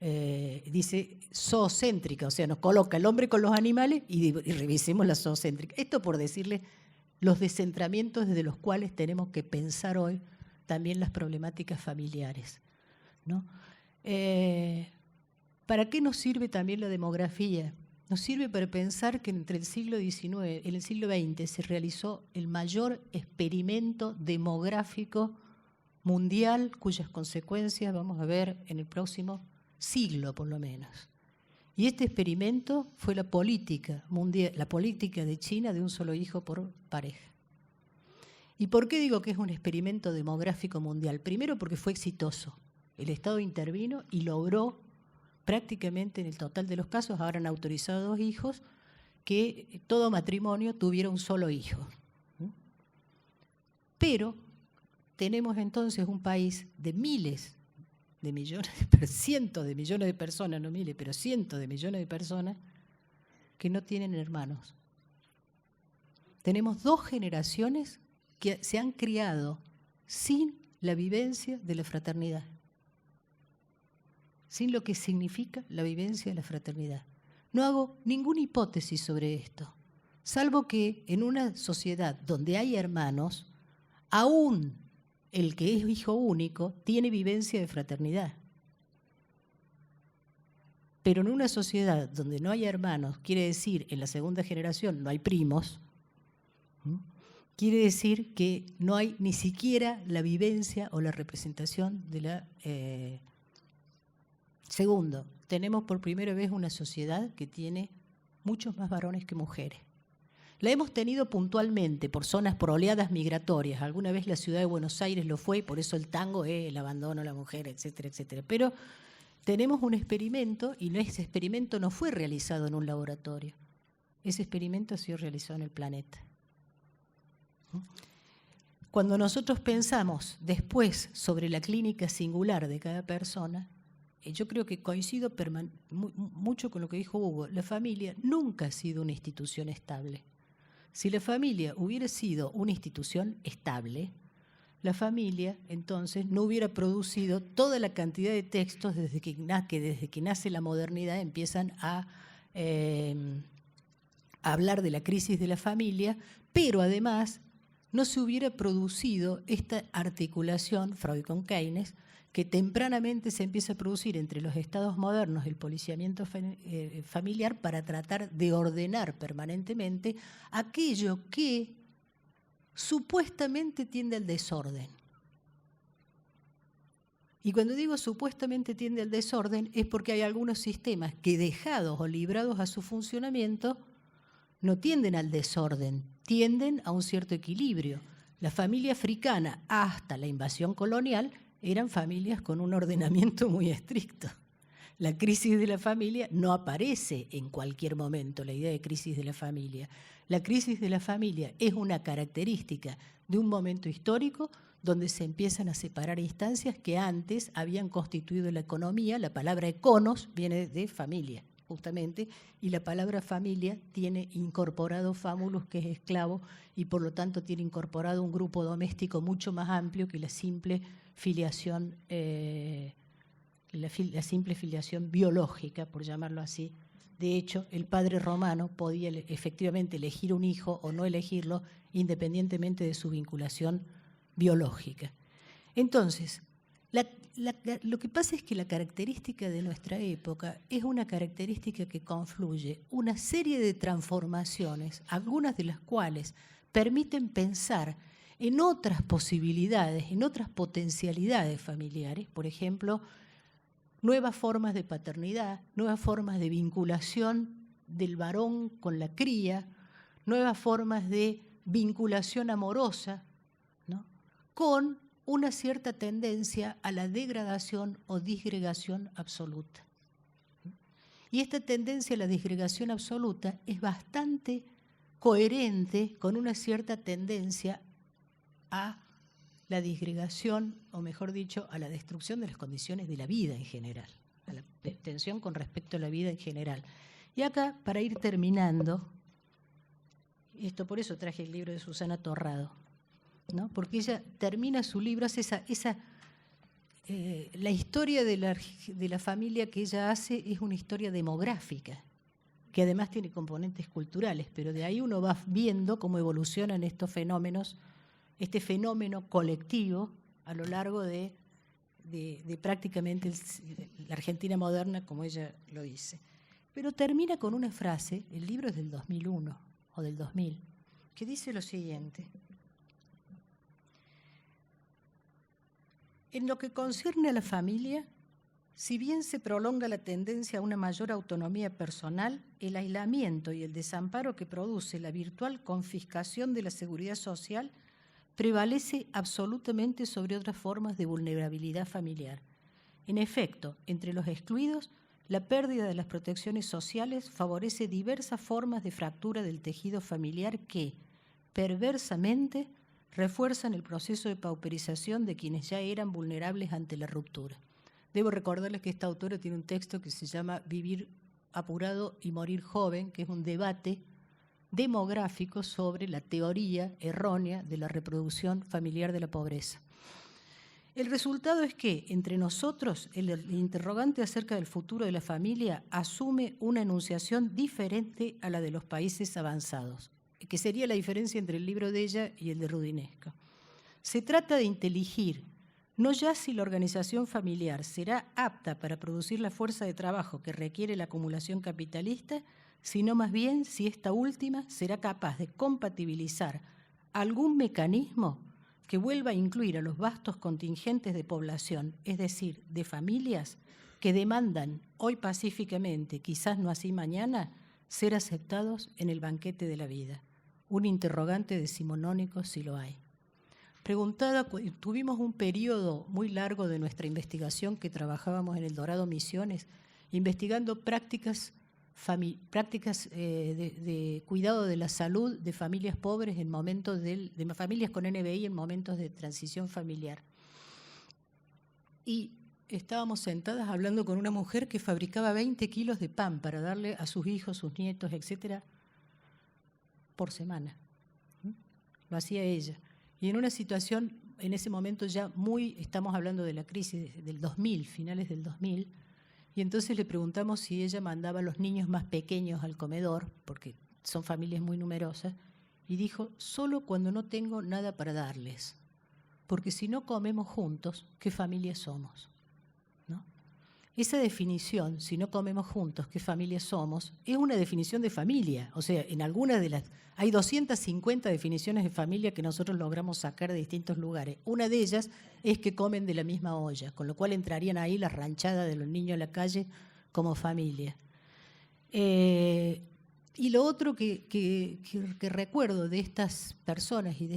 dice zoocéntrica, o sea, nos coloca el hombre con los animales y revisemos la zoocéntrica. Esto por decirle los descentramientos desde los cuales tenemos que pensar hoy también las problemáticas familiares, ¿no? ¿Para qué nos sirve también la demografía? Nos sirve para pensar que entre el siglo XIX y el siglo XX se realizó el mayor experimento demográfico mundial, cuyas consecuencias vamos a ver en el próximo siglo, por lo menos. Y este experimento fue la política mundial, la política de China de un solo hijo por pareja. ¿Y por qué digo que es un experimento demográfico mundial? Primero porque fue exitoso. El Estado intervino y logró prácticamente en el total de los casos, ahora han autorizado 2 hijos, que todo matrimonio tuviera un solo hijo. Pero tenemos entonces un país de miles de millones, cientos de millones de personas, no miles, pero cientos de millones de personas que no tienen hermanos. Tenemos 2 generaciones que se han criado sin la vivencia de la fraternidad, sin lo que significa la vivencia de la fraternidad. No hago ninguna hipótesis sobre esto, salvo que en una sociedad donde hay hermanos, aún el que es hijo único tiene vivencia de fraternidad. Pero en una sociedad donde no hay hermanos, quiere decir en la segunda generación no hay primos, quiere decir que no hay ni siquiera la vivencia o la representación de la... Segundo, tenemos por primera vez una sociedad que tiene muchos más varones que mujeres. La hemos tenido puntualmente por zonas, por oleadas migratorias. Alguna vez la ciudad de Buenos Aires lo fue, por eso el tango es el abandono a la mujer, etcétera, etcétera. Pero tenemos un experimento y ese experimento no fue realizado en un laboratorio. Ese experimento ha sido realizado en el planeta. Cuando nosotros pensamos después sobre la clínica singular de cada persona, yo creo que coincido mucho con lo que dijo Hugo. La familia nunca ha sido una institución estable. Si la familia hubiera sido una institución estable, la familia entonces no hubiera producido toda la cantidad de textos desde que nace la modernidad empiezan a hablar de la crisis de la familia, pero además no se hubiera producido esta articulación, Freud con Keynes, que tempranamente se empieza a producir entre los estados modernos, el policiamiento familiar, para tratar de ordenar permanentemente aquello que supuestamente tiende al desorden. Y cuando digo supuestamente tiende al desorden es porque hay algunos sistemas que, dejados o librados a su funcionamiento, no tienden al desorden, tienden a un cierto equilibrio. La familia africana, hasta la invasión colonial, eran familias con un ordenamiento muy estricto. La crisis de la familia no aparece en cualquier momento, la idea de crisis de la familia. La crisis de la familia es una característica de un momento histórico donde se empiezan a separar instancias que antes habían constituido la economía. La palabra econos viene de familia, justamente, y la palabra familia tiene incorporado famulus, que es esclavo, y por lo tanto tiene incorporado un grupo doméstico mucho más amplio que la simple filiación, la simple filiación biológica, por llamarlo así. De hecho, el padre romano podía efectivamente elegir un hijo o no elegirlo, independientemente de su vinculación biológica. Entonces, lo que pasa es que la característica de nuestra época es una característica que confluye una serie de transformaciones, algunas de las cuales permiten pensar en otras posibilidades, en otras potencialidades familiares, por ejemplo, nuevas formas de paternidad, nuevas formas de vinculación del varón con la cría, nuevas formas de vinculación amorosa, ¿no?, con una cierta tendencia a la degradación o disgregación absoluta. Y esta tendencia a la disgregación absoluta es bastante coherente con una cierta tendencia a la disgregación, o mejor dicho, a la destrucción de las condiciones de la vida en general, a la tensión con respecto a la vida en general. Y acá, para ir terminando, esto por eso traje el libro de Susana Torrado, ¿no?, porque ella termina su libro, hace la historia de la familia que ella hace es una historia demográfica, que además tiene componentes culturales, pero de ahí uno va viendo cómo evolucionan estos fenómenos, este fenómeno colectivo a lo largo de prácticamente la Argentina moderna, como ella lo dice. Pero termina con una frase, el libro es del 2001 o del 2000, que dice lo siguiente: en lo que concierne a la familia, si bien se prolonga la tendencia a una mayor autonomía personal, el aislamiento y el desamparo que produce la virtual confiscación de la seguridad social prevalece absolutamente sobre otras formas de vulnerabilidad familiar. En efecto, entre los excluidos, la pérdida de las protecciones sociales favorece diversas formas de fractura del tejido familiar que, perversamente, refuerzan el proceso de pauperización de quienes ya eran vulnerables ante la ruptura. Debo recordarles que esta autora tiene un texto que se llama Vivir apurado y morir joven, que es un debate demográfico sobre la teoría errónea de la reproducción familiar de la pobreza. El resultado es que entre nosotros el interrogante acerca del futuro de la familia asume una enunciación diferente a la de los países avanzados, que sería la diferencia entre el libro de ella y el de Rudinesco. Se trata de inteligir no ya si la organización familiar será apta para producir la fuerza de trabajo que requiere la acumulación capitalista, sino más bien si esta última será capaz de compatibilizar algún mecanismo que vuelva a incluir a los vastos contingentes de población, es decir, de familias que demandan hoy pacíficamente, quizás no así mañana, ser aceptados en el banquete de la vida. Un interrogante decimonónico si lo hay. Tuvimos un periodo muy largo de nuestra investigación que trabajábamos en El Dorado Misiones, investigando prácticas de cuidado de la salud de familias pobres en momentos de familias con NBI en momentos de transición familiar. Y estábamos sentadas hablando con una mujer que fabricaba 20 kilos de pan para darle a sus hijos, sus nietos, etcétera, por semana. Lo hacía ella. Y en una situación, en ese momento ya estamos hablando de la crisis del 2000, finales del 2000, y entonces le preguntamos si ella mandaba a los niños más pequeños al comedor, porque son familias muy numerosas, y dijo, solo cuando no tengo nada para darles, porque si no comemos juntos, ¿qué familia somos? ¿No? Esa definición, si no comemos juntos, ¿qué familia somos?, es una definición de familia. O sea, en algunas de las... Hay 250 definiciones de familia que nosotros logramos sacar de distintos lugares. Una de ellas es que comen de la misma olla, con lo cual entrarían ahí las ranchadas de los niños en la calle como familia. Y lo otro que recuerdo de estas personas y de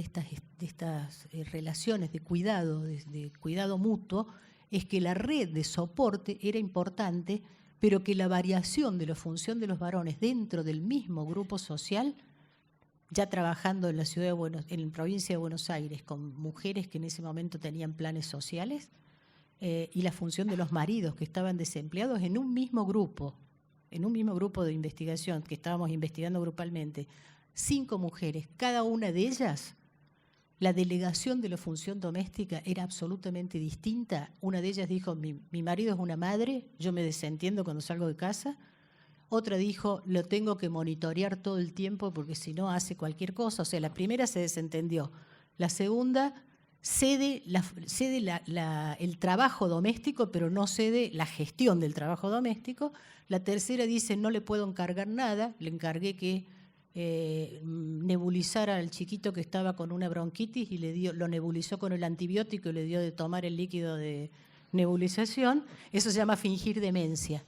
estas relaciones de cuidado mutuo, es que la red de soporte era importante, pero que la variación de la función de los varones dentro del mismo grupo social, ya trabajando en la en la provincia de Buenos Aires, con mujeres que en ese momento tenían planes sociales, y la función de los maridos que estaban desempleados en un mismo grupo de investigación que estábamos investigando grupalmente, 5 mujeres, cada una de ellas, la delegación de la función doméstica era absolutamente distinta. Una de ellas dijo, mi marido es una madre, yo me desentiendo cuando salgo de casa. Otra dijo, lo tengo que monitorear todo el tiempo porque si no hace cualquier cosa. O sea, la primera se desentendió. La segunda cede el trabajo doméstico, pero no cede la gestión del trabajo doméstico. La tercera dice, no le puedo encargar nada, le encargué que nebulizara al chiquito que estaba con una bronquitis y lo nebulizó con el antibiótico y le dio de tomar el líquido de nebulización. Eso se llama fingir demencia.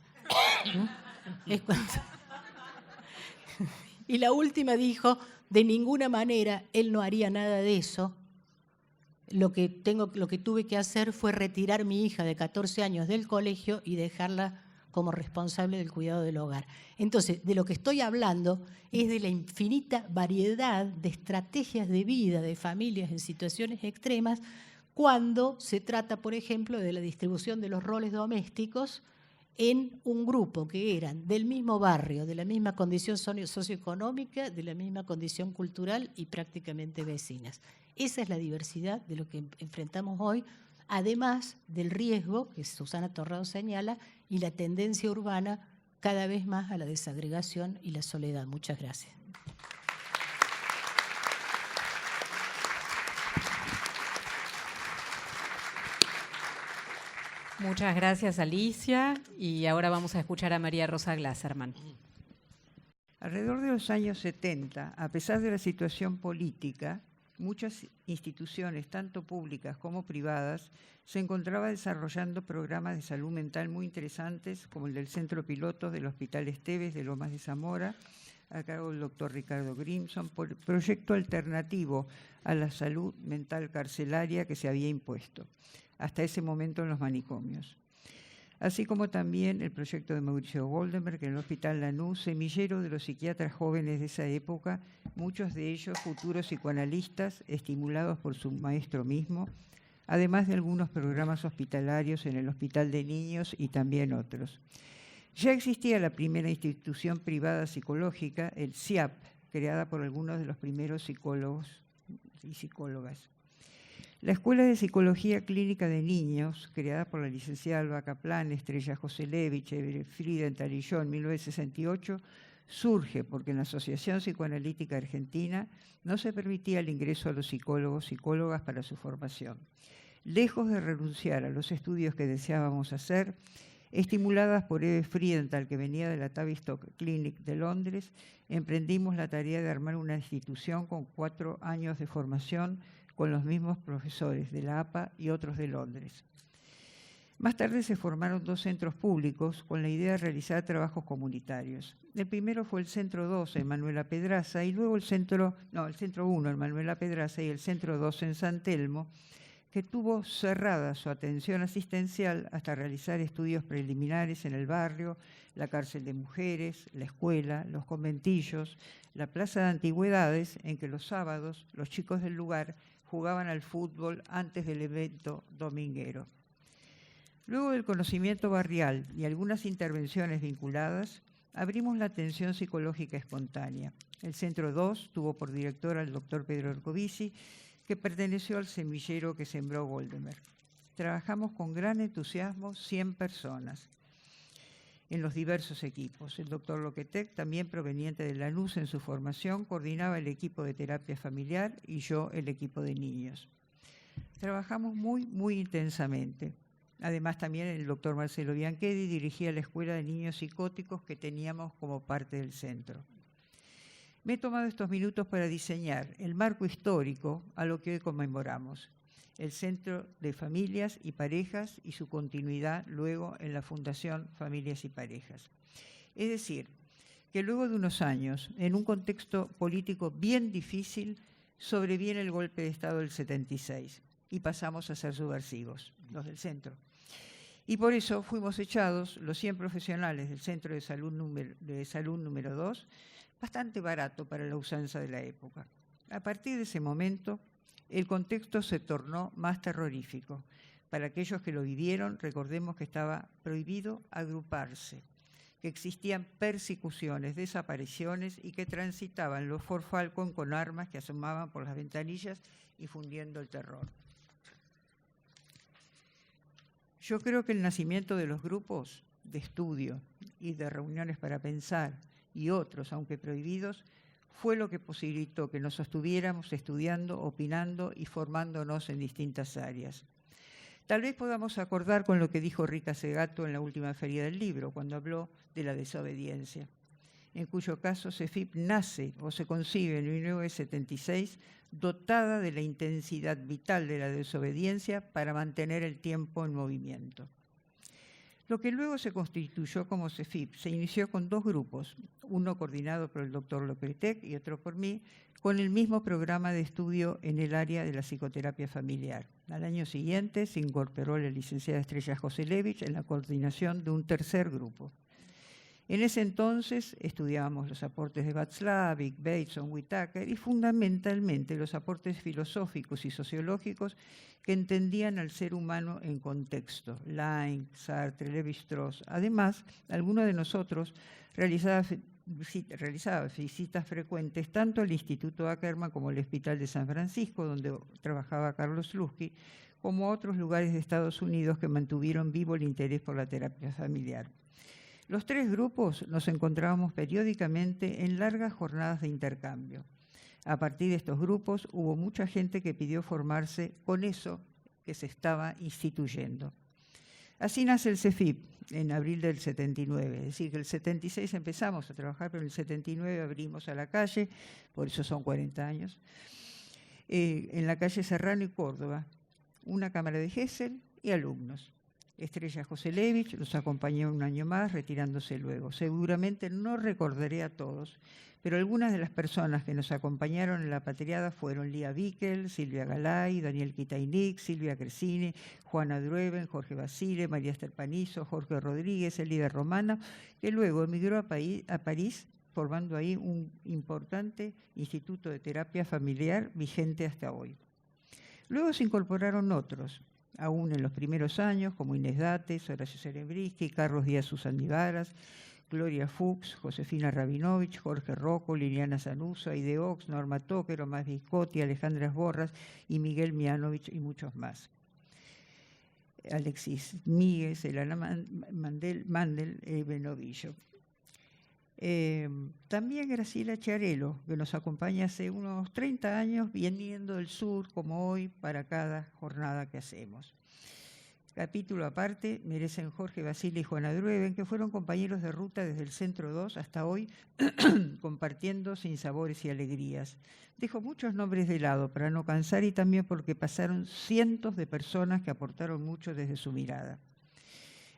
Y la última dijo, de ninguna manera él no haría nada de eso. Lo que tuve que hacer fue retirar a mi hija de 14 años del colegio y dejarla como responsable del cuidado del hogar. Entonces, de lo que estoy hablando es de la infinita variedad de estrategias de vida de familias en situaciones extremas cuando se trata, por ejemplo, de la distribución de los roles domésticos en un grupo que eran del mismo barrio, de la misma condición socioeconómica, de la misma condición cultural y prácticamente vecinas. Esa es la diversidad de lo que enfrentamos hoy, además del riesgo que Susana Torrado señala y la tendencia urbana cada vez más a la desagregación y la soledad. Muchas gracias. Muchas gracias, Alicia. Y ahora vamos a escuchar a María Rosa Glasserman. Alrededor de los años 70, a pesar de la situación política, muchas instituciones, tanto públicas como privadas, se encontraban desarrollando programas de salud mental muy interesantes, como el del Centro Piloto del Hospital Esteves de Lomas de Zamora, a cargo del doctor Ricardo Grimson, por proyecto alternativo a la salud mental carcelaria que se había impuesto hasta ese momento en los manicomios. Así como también el proyecto de Mauricio Goldenberg en el Hospital Lanús, semillero de los psiquiatras jóvenes de esa época, muchos de ellos futuros psicoanalistas, estimulados por su maestro mismo, además de algunos programas hospitalarios en el Hospital de Niños y también otros. Ya existía la primera institución privada psicológica, el CIAP, creada por algunos de los primeros psicólogos y psicólogas. La Escuela de Psicología Clínica de Niños, creada por la licenciada Alba Kaplan, Estrella Joselevich, Frida Entarilló en 1968, surge porque en la Asociación Psicoanalítica Argentina no se permitía el ingreso a los psicólogos, psicólogas para su formación. Lejos de renunciar a los estudios que deseábamos hacer, Estimuladas por Eve Friedenthal, que venía de la Tavistock Clinic de Londres, emprendimos la tarea de armar una institución con 4 años de formación con los mismos profesores de la APA y otros de Londres. Más tarde se formaron 2 centros públicos con la idea de realizar trabajos comunitarios. El primero fue el Centro 2 en Manuela Pedraza y luego el Centro 1 en Manuela Pedraza y el Centro 2 en San Telmo, que tuvo cerrada su atención asistencial hasta realizar estudios preliminares en el barrio, la cárcel de mujeres, la escuela, los conventillos, la plaza de antigüedades, en que los sábados los chicos del lugar jugaban al fútbol antes del evento dominguero. Luego del conocimiento barrial y algunas intervenciones vinculadas, abrimos la atención psicológica espontánea. El Centro 2 tuvo por director al doctor Pedro Ercovici, que perteneció al semillero que sembró Goldenberg. Trabajamos con gran entusiasmo 100 personas en los diversos equipos. El doctor Loquetec, también proveniente de Lanús en su formación, coordinaba el equipo de terapia familiar y yo el equipo de niños. Trabajamos muy intensamente. Además, también el doctor Marcelo Bianchedi dirigía la escuela de niños psicóticos que teníamos como parte del centro. Me he tomado estos minutos para diseñar el marco histórico a lo que hoy conmemoramos, el Centro de Familias y Parejas y su continuidad luego en la Fundación Familias y Parejas. Es decir, que luego de unos años, en un contexto político bien difícil, sobreviene el golpe de Estado del 76 y pasamos a ser subversivos, los del centro. Y por eso fuimos echados los 100 profesionales del Centro de Salud número 2, bastante barato para la usanza de la época. A partir de ese momento, el contexto se tornó más terrorífico. Para aquellos que lo vivieron, recordemos que estaba prohibido agruparse, que existían persecuciones, desapariciones y que transitaban los Ford Falcon con armas que asomaban por las ventanillas y fundiendo el terror. Yo creo que el nacimiento de los grupos de estudio y de reuniones para pensar y otros, aunque prohibidos, fue lo que posibilitó que nos sostuviéramos estudiando, opinando y formándonos en distintas áreas. Tal vez podamos acordar con lo que dijo Rica Segato en la última Feria del Libro, cuando habló de la desobediencia, en cuyo caso CEFIP nace o se concibe en 1976 dotada de la intensidad vital de la desobediencia para mantener el tiempo en movimiento. Lo que luego se constituyó como CEFIP se inició con 2 grupos, uno coordinado por el doctor Loquetec y otro por mí, con el mismo programa de estudio en el área de la psicoterapia familiar. Al año siguiente se incorporó la licenciada Estrella Joselevich en la coordinación de un tercer grupo. En ese entonces estudiábamos los aportes de Václavic, Bateson, Whitaker y fundamentalmente los aportes filosóficos y sociológicos que entendían al ser humano en contexto, Laing, Sartre, Lévi-Strauss. Además, algunos de nosotros realizaba visitas frecuentes tanto al Instituto Ackerman como al Hospital de San Francisco, donde trabajaba Carlos Lusky, como a otros lugares de Estados Unidos que mantuvieron vivo el interés por la terapia familiar. Los 3 grupos nos encontrábamos periódicamente en largas jornadas de intercambio. A partir de estos grupos hubo mucha gente que pidió formarse con eso que se estaba instituyendo. Así nace el CEFIP en abril del 79, es decir, que el 76 empezamos a trabajar, pero en el 79 abrimos a la calle, por eso son 40 años, en la calle Serrano y Córdoba, una cámara de Gesell y alumnos. Estrella Joselevich nos acompañó un año más, retirándose luego. Seguramente no recordaré a todos, pero algunas de las personas que nos acompañaron en la patriada fueron Lía Bickel, Silvia Galay, Daniel Quitainic, Silvia Crescini, Juana Drueven, Jorge Basile, María Esther Panizo, Jorge Rodríguez, Elida Romana, que luego emigró a París, formando ahí un importante instituto de terapia familiar vigente hasta hoy. Luego se incorporaron otros, aún en los primeros años, como Inés Dates, Horacio Cerebriski, Carlos Díaz Usandívaras, Gloria Fuchs, Josefina Rabinovich, Jorge Rocco, Liliana Sanuso, Aide Ox, Norma Tóquero, Más Viscotti, Alejandra Borras y Miguel Mianovich y muchos más. Alexis Míguez, Elana Mandel, Benovillo. También Graciela Chiarello, que nos acompaña hace unos 30 años, viniendo del sur, como hoy, para cada jornada que hacemos. Capítulo aparte merecen Jorge Basile y Juana Drueven, que fueron compañeros de ruta desde el Centro 2 hasta hoy, compartiendo sinsabores y alegrías. Dejo muchos nombres de lado para no cansar y también porque pasaron cientos de personas que aportaron mucho desde su mirada.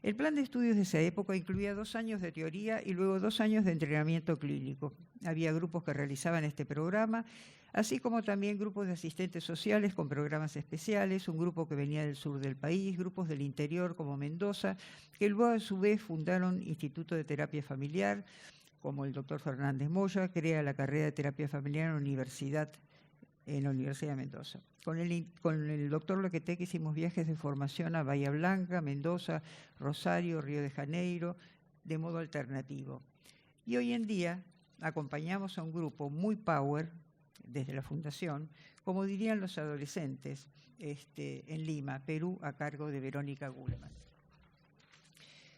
El plan de estudios de esa época incluía 2 años de teoría y luego 2 años de entrenamiento clínico. Había grupos que realizaban este programa, así como también grupos de asistentes sociales con programas especiales, un grupo que venía del sur del país, grupos del interior como Mendoza, que luego a su vez fundaron Instituto de Terapia Familiar, como el doctor Fernández Moya, crea la carrera de terapia familiar en la Universidad de Mendoza. Con el doctor Loquetec hicimos viajes de formación a Bahía Blanca, Mendoza, Rosario, Río de Janeiro, de modo alternativo. Y hoy en día acompañamos a un grupo muy power, desde la Fundación, como dirían los adolescentes, en Lima, Perú, a cargo de Verónica Gulman.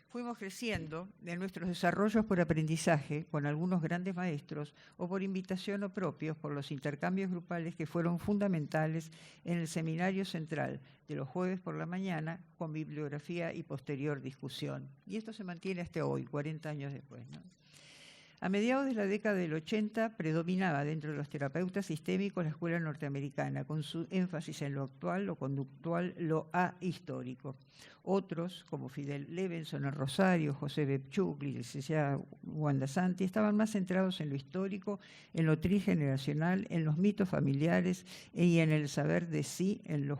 Fuimos creciendo en nuestros desarrollos por aprendizaje con algunos grandes maestros o por invitación o propios por los intercambios grupales que fueron fundamentales en el seminario central de los jueves por la mañana con bibliografía y posterior discusión. Y esto se mantiene hasta hoy, 40 años después, ¿no? A mediados de la década del 80 predominaba dentro de los terapeutas sistémicos la escuela norteamericana, con su énfasis en lo actual, lo conductual, lo ahistórico. Otros, como Fidel Levenson en Rosario, José Bepchuk y la licenciada Wanda Santi, estaban más centrados en lo histórico, en lo trigeneracional, en los mitos familiares y en el saber de sí en los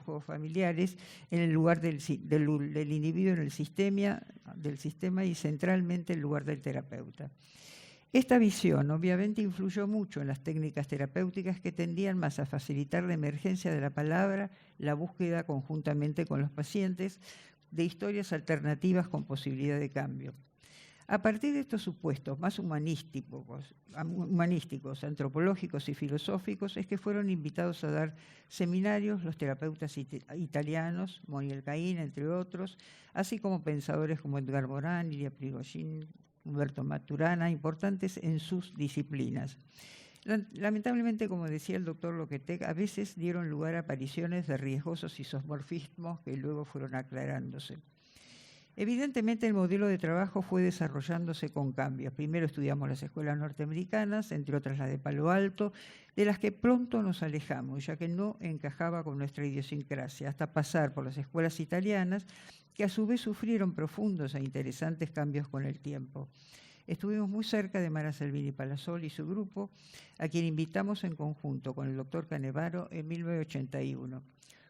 juegos familiares, en el lugar del individuo en el sistema y centralmente el lugar del terapeuta. Esta visión obviamente influyó mucho en las técnicas terapéuticas que tendían más a facilitar la emergencia de la palabra, la búsqueda conjuntamente con los pacientes de historias alternativas con posibilidad de cambio. A partir de estos supuestos más humanísticos, antropológicos y filosóficos, es que fueron invitados a dar seminarios los terapeutas italianos, Moniel Caín, entre otros, así como pensadores como Edgar Morán, Ilia Prigogine, Humberto Maturana, importantes en sus disciplinas. Lamentablemente, como decía el doctor Loquetec, a veces dieron lugar a apariciones de riesgosos isomorfismos que luego fueron aclarándose. Evidentemente el modelo de trabajo fue desarrollándose con cambios. Primero estudiamos las escuelas norteamericanas, entre otras la de Palo Alto, de las que pronto nos alejamos, ya que no encajaba con nuestra idiosincrasia, hasta pasar por las escuelas italianas, que a su vez sufrieron profundos e interesantes cambios con el tiempo. Estuvimos muy cerca de Mara Salvini Palazzoli y su grupo, a quien invitamos en conjunto con el doctor Canevaro en 1981.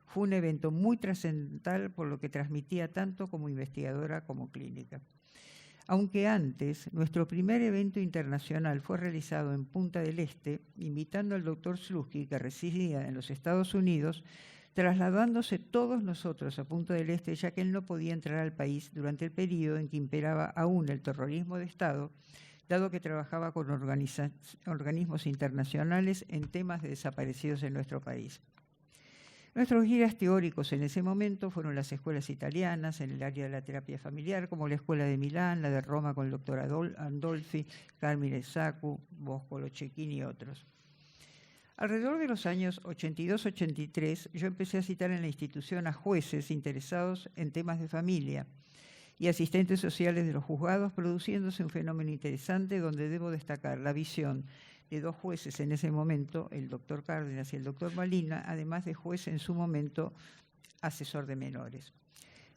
Fue un evento muy trascendental por lo que transmitía tanto como investigadora como clínica. Aunque antes, nuestro primer evento internacional fue realizado en Punta del Este, invitando al doctor Slutsky, que residía en los Estados Unidos, trasladándose todos nosotros a Punta del Este, ya que él no podía entrar al país durante el periodo en que imperaba aún el terrorismo de Estado, dado que trabajaba con organismos internacionales en temas de desaparecidos en nuestro país. Nuestros guías teóricos en ese momento fueron las escuelas italianas en el área de la terapia familiar, como la Escuela de Milán, la de Roma con el doctor Andolfi, Carmine Saccu, Bosco Lochechini y otros. Alrededor de los años 82-83, yo empecé a citar en la institución a jueces interesados en temas de familia y asistentes sociales de los juzgados, produciéndose un fenómeno interesante donde debo destacar la visión de 2 jueces en ese momento, el doctor Cárdenas y el doctor Malina, además de juez en su momento asesor de menores.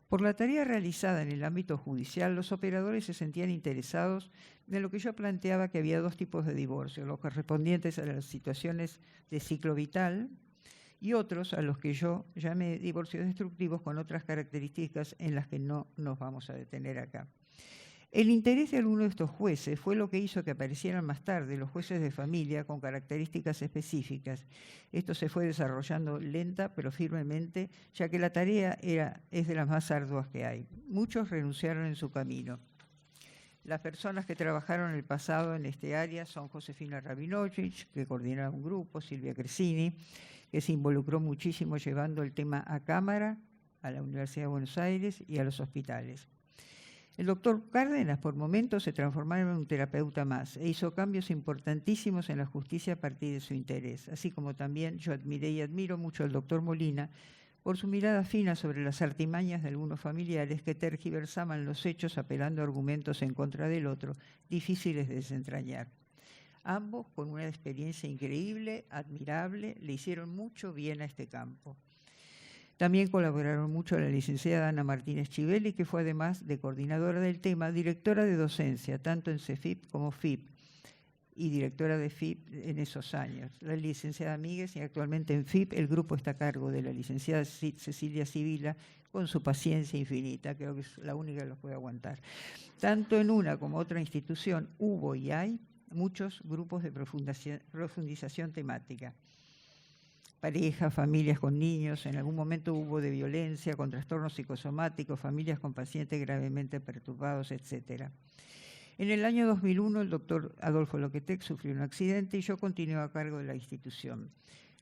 Por la tarea realizada en el ámbito judicial, los operadores se sentían interesados en lo que yo planteaba, que había 2 tipos de divorcio, los correspondientes a las situaciones de ciclo vital y otros a los que yo llamé divorcios destructivos con otras características en las que no nos vamos a detener acá. El interés de algunos de estos jueces fue lo que hizo que aparecieran más tarde los jueces de familia con características específicas. Esto se fue desarrollando lenta pero firmemente, ya que la tarea es de las más arduas que hay. Muchos renunciaron en su camino. Las personas que trabajaron en el pasado en este área son Josefina Rabinovich, que coordinaba un grupo, Silvia Crescini, que se involucró muchísimo llevando el tema a cámara, a la Universidad de Buenos Aires y a los hospitales. El doctor Cárdenas, por momentos, se transformó en un terapeuta más e hizo cambios importantísimos en la justicia a partir de su interés, así como también yo admiré y admiro mucho al doctor Molina por su mirada fina sobre las artimañas de algunos familiares que tergiversaban los hechos apelando a argumentos en contra del otro, difíciles de desentrañar. Ambos, con una experiencia increíble, admirable, le hicieron mucho bien a este campo. También colaboraron mucho la licenciada Ana Martínez Chivelli, que fue además de coordinadora del tema, directora de docencia, tanto en CEFIP como FIP, y directora de FIP en esos años. La licenciada Míguez, y actualmente en FIP el grupo está a cargo de la licenciada Cecilia Sibila, con su paciencia infinita, creo que es la única que los puede aguantar. Tanto en una como otra institución hubo y hay muchos grupos de profundización temática. Parejas, familias con niños, en algún momento hubo de violencia, con trastornos psicosomáticos, familias con pacientes gravemente perturbados, etc. En el año 2001 el doctor Adolfo Loquetec sufrió un accidente y yo continué a cargo de la institución.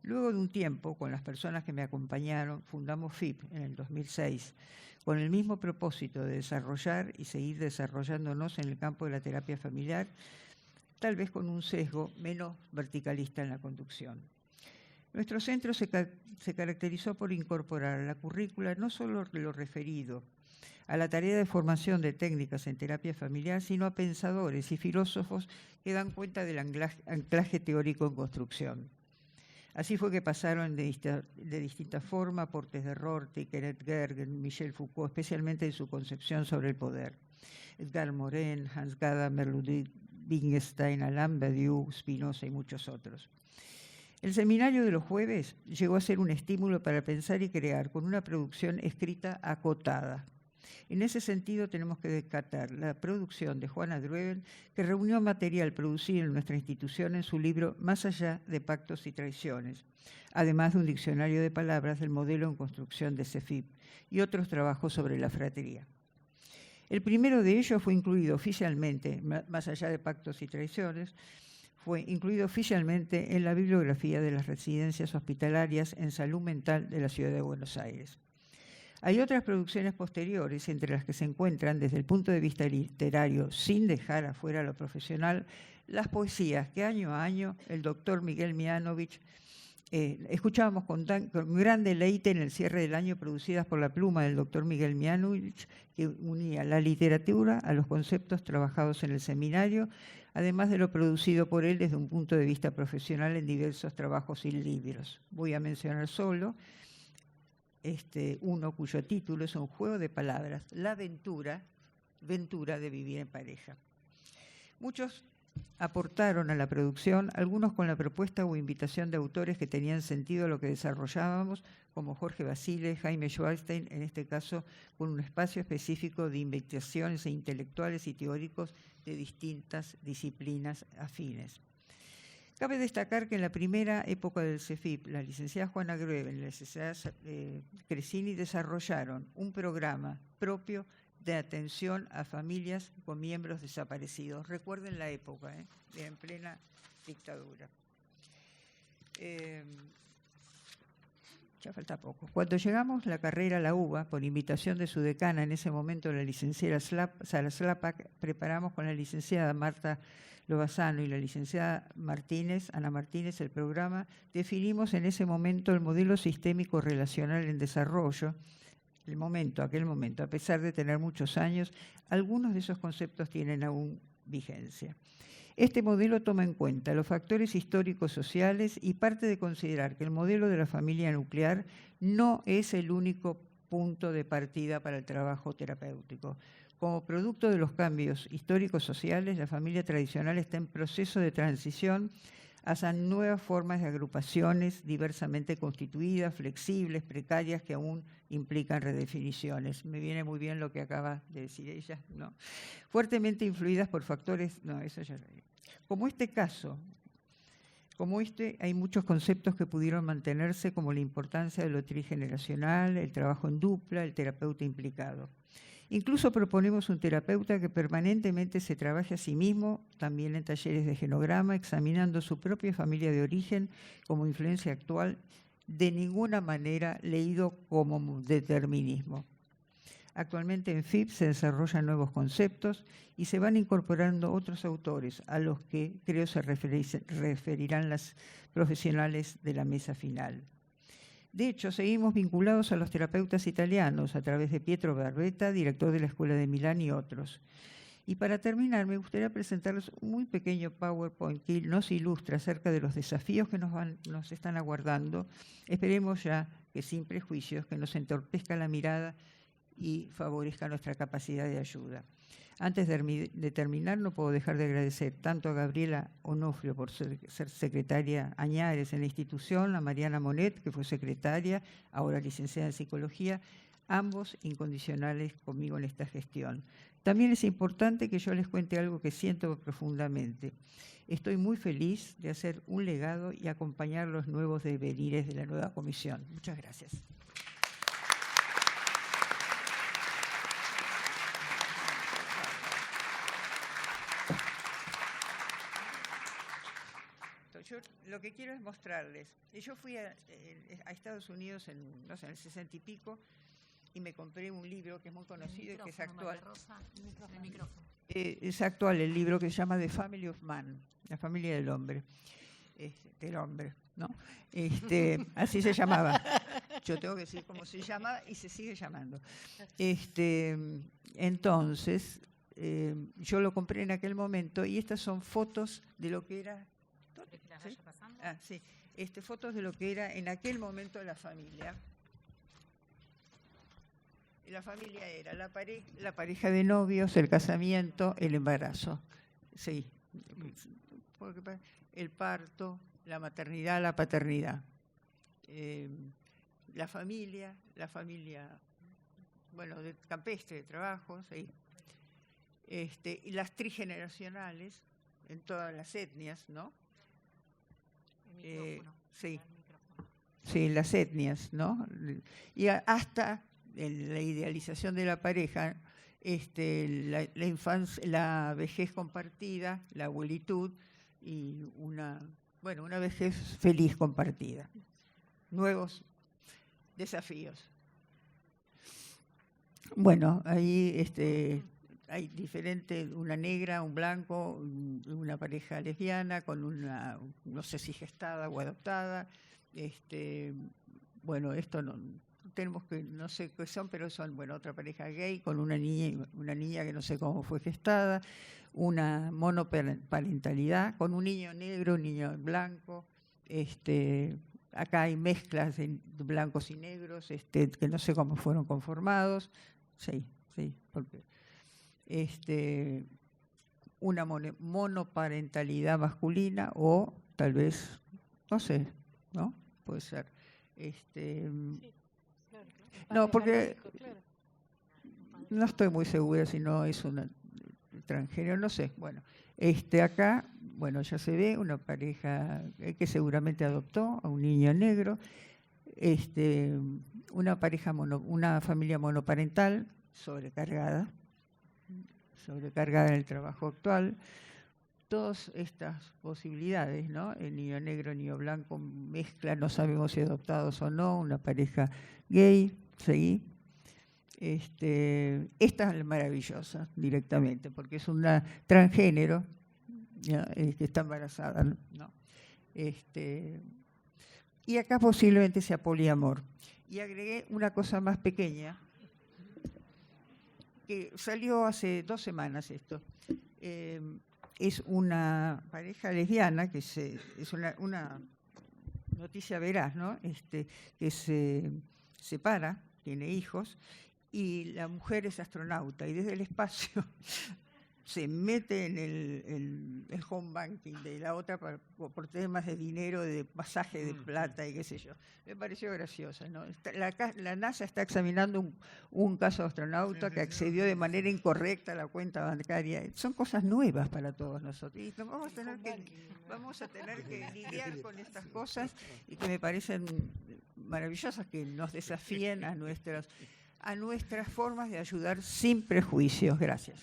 Luego de un tiempo, con las personas que me acompañaron, fundamos FIP en el 2006, con el mismo propósito de desarrollar y seguir desarrollándonos en el campo de la terapia familiar, tal vez con un sesgo menos verticalista en la conducción. Nuestro centro se caracterizó por incorporar a la currícula no solo lo referido a la tarea de formación de técnicas en terapia familiar, sino a pensadores y filósofos que dan cuenta del anclaje teórico en construcción. Así fue que pasaron de distinta forma aportes de Rorty, Kenneth Gergen, Michel Foucault, especialmente en su concepción sobre el poder. Edgar Morin, Hans Gadamer, Ludwig Wittgenstein, Alain Badiou, Spinoza y muchos otros. El seminario de los jueves llegó a ser un estímulo para pensar y crear con una producción escrita acotada. En ese sentido tenemos que destacar la producción de Juana Drueven, que reunió material producido en nuestra institución en su libro Más allá de pactos y traiciones, además de un diccionario de palabras del modelo en construcción de CEFIP y otros trabajos sobre la fratría. El primero de ellos fue incluido oficialmente, Más allá de pactos y traiciones, fue incluido oficialmente en la bibliografía de las residencias hospitalarias en salud mental de la Ciudad de Buenos Aires. Hay otras producciones posteriores, entre las que se encuentran, desde el punto de vista literario, sin dejar afuera lo profesional, las poesías que año a año el doctor Miguel Mianovich escuchábamos con gran deleite en el cierre del año, producidas por la pluma del doctor Miguel Mianovich, que unía la literatura a los conceptos trabajados en el seminario, además de lo producido por él desde un punto de vista profesional en diversos trabajos y libros. Voy a mencionar solo uno cuyo título es un juego de palabras, La aventura de vivir en pareja. Muchos aportaron a la producción, algunos con la propuesta o invitación de autores que tenían sentido a lo que desarrollábamos, como Jorge Basile, Jaime Schweinstein, en este caso con un espacio específico de invitaciones intelectuales y teóricos de distintas disciplinas afines. Cabe destacar que en la primera época del CEFIP, la licenciada Juana Drueven y la licenciada Cresini desarrollaron un programa propio de atención a familias con miembros desaparecidos. Recuerden la época, en plena dictadura. Ya falta poco. Cuando llegamos la carrera a la UBA, por invitación de su decana, en ese momento la licenciada Sara Slapak, preparamos con la licenciada Marta Lobazano y la licenciada Ana Martínez el programa, definimos en ese momento el modelo sistémico relacional en desarrollo. Aquel momento, a pesar de tener muchos años, algunos de esos conceptos tienen aún vigencia. Este modelo toma en cuenta los factores históricos sociales y parte de considerar que el modelo de la familia nuclear no es el único punto de partida para el trabajo terapéutico. Como producto de los cambios históricos sociales, la familia tradicional está en proceso de transición hacia nuevas formas de agrupaciones diversamente constituidas, flexibles, precarias, que aún implican redefiniciones. Me viene muy bien lo que acaba de decir ella, ¿no? Fuertemente influidas por factores, no, eso ya lo dije. Como hay muchos conceptos que pudieron mantenerse, como la importancia de lo trigeneracional, el trabajo en dupla, el terapeuta implicado. Incluso proponemos un terapeuta que permanentemente se trabaje a sí mismo, también en talleres de genograma, examinando su propia familia de origen como influencia actual, de ninguna manera leído como determinismo. Actualmente en FIP se desarrollan nuevos conceptos y se van incorporando otros autores a los que creo se referirán las profesionales de la mesa final. De hecho, seguimos vinculados a los terapeutas italianos a través de Pietro Barbetta, director de la Escuela de Milán, y otros. Y para terminar, me gustaría presentarles un muy pequeño PowerPoint que nos ilustra acerca de los desafíos que nos están aguardando. Esperemos ya que sin prejuicios, que nos entorpezca la mirada y favorezca nuestra capacidad de ayuda. Antes de terminar, no puedo dejar de agradecer tanto a Gabriela Onofrio por ser secretaria Añares en la institución, a Mariana Monet, que fue secretaria, ahora licenciada en Psicología, ambos incondicionales conmigo en esta gestión. También es importante que yo les cuente algo que siento profundamente. Estoy muy feliz de hacer un legado y acompañar los nuevos devenires de la nueva comisión. Muchas gracias. Yo lo que quiero es mostrarles. Yo fui a Estados Unidos en, no sé, en el 60 y pico y me compré un libro que es muy conocido y que es actual. Es actual el libro que se llama The Family of Man, la familia del hombre. ¿No? Así se llamaba. Yo tengo que decir cómo se llamaba y se sigue llamando. Entonces, yo lo compré en aquel momento y estas son fotos de lo que era. ¿Sí? Ah, sí. Fotos de lo que era en aquel momento la familia. La familia era la pareja de novios, el casamiento, el embarazo. Sí. El parto, la maternidad, la paternidad. La familia, bueno, de campestre, de trabajo, sí. Y las trigeneracionales en todas las etnias, ¿no? Sí. Sí, las etnias, ¿no? Y hasta en la idealización de la pareja, la infancia, la vejez compartida, la abuelitud y una vejez feliz compartida. Nuevos desafíos. Bueno, ahí hay diferentes, una negra, un blanco, una pareja lesbiana con una, no sé si gestada o adoptada. Bueno, esto no tenemos que, no sé qué son, pero son, bueno, otra pareja gay con una niña que no sé cómo fue gestada, una monoparentalidad con un niño negro, un niño blanco. Acá hay mezclas de blancos y negros, que no sé cómo fueron conformados. Sí, porque una monoparentalidad masculina o tal vez, no sé, ¿no? Puede ser. No, porque no estoy muy segura si no es un extranjero, no sé. Bueno, acá, bueno, ya se ve una pareja que seguramente adoptó a un niño negro, una familia monoparental sobrecargada en el trabajo actual. Todas estas posibilidades, ¿no? El niño negro, el niño blanco, mezcla, no sabemos si adoptados o no, una pareja gay, ¿sí? Esta es maravillosa directamente, porque es una transgénero, ¿ya? Que está embarazada, ¿no? Y acá posiblemente sea poliamor. Y agregué una cosa más pequeña, que salió hace 2 semanas esto. Es una pareja lesbiana, que es una noticia veraz, ¿no? Que se separa, tiene hijos, y la mujer es astronauta, y desde el espacio se mete en el home banking de la otra por temas de dinero, de pasaje de plata y qué sé yo. Me pareció graciosa, ¿no? La NASA está examinando un caso de astronauta que accedió de manera incorrecta a la cuenta bancaria. Son cosas nuevas para todos nosotros. Y vamos a tener que lidiar con estas cosas y que me parecen maravillosas, que nos desafíen a nuestras formas de ayudar sin prejuicios. Gracias.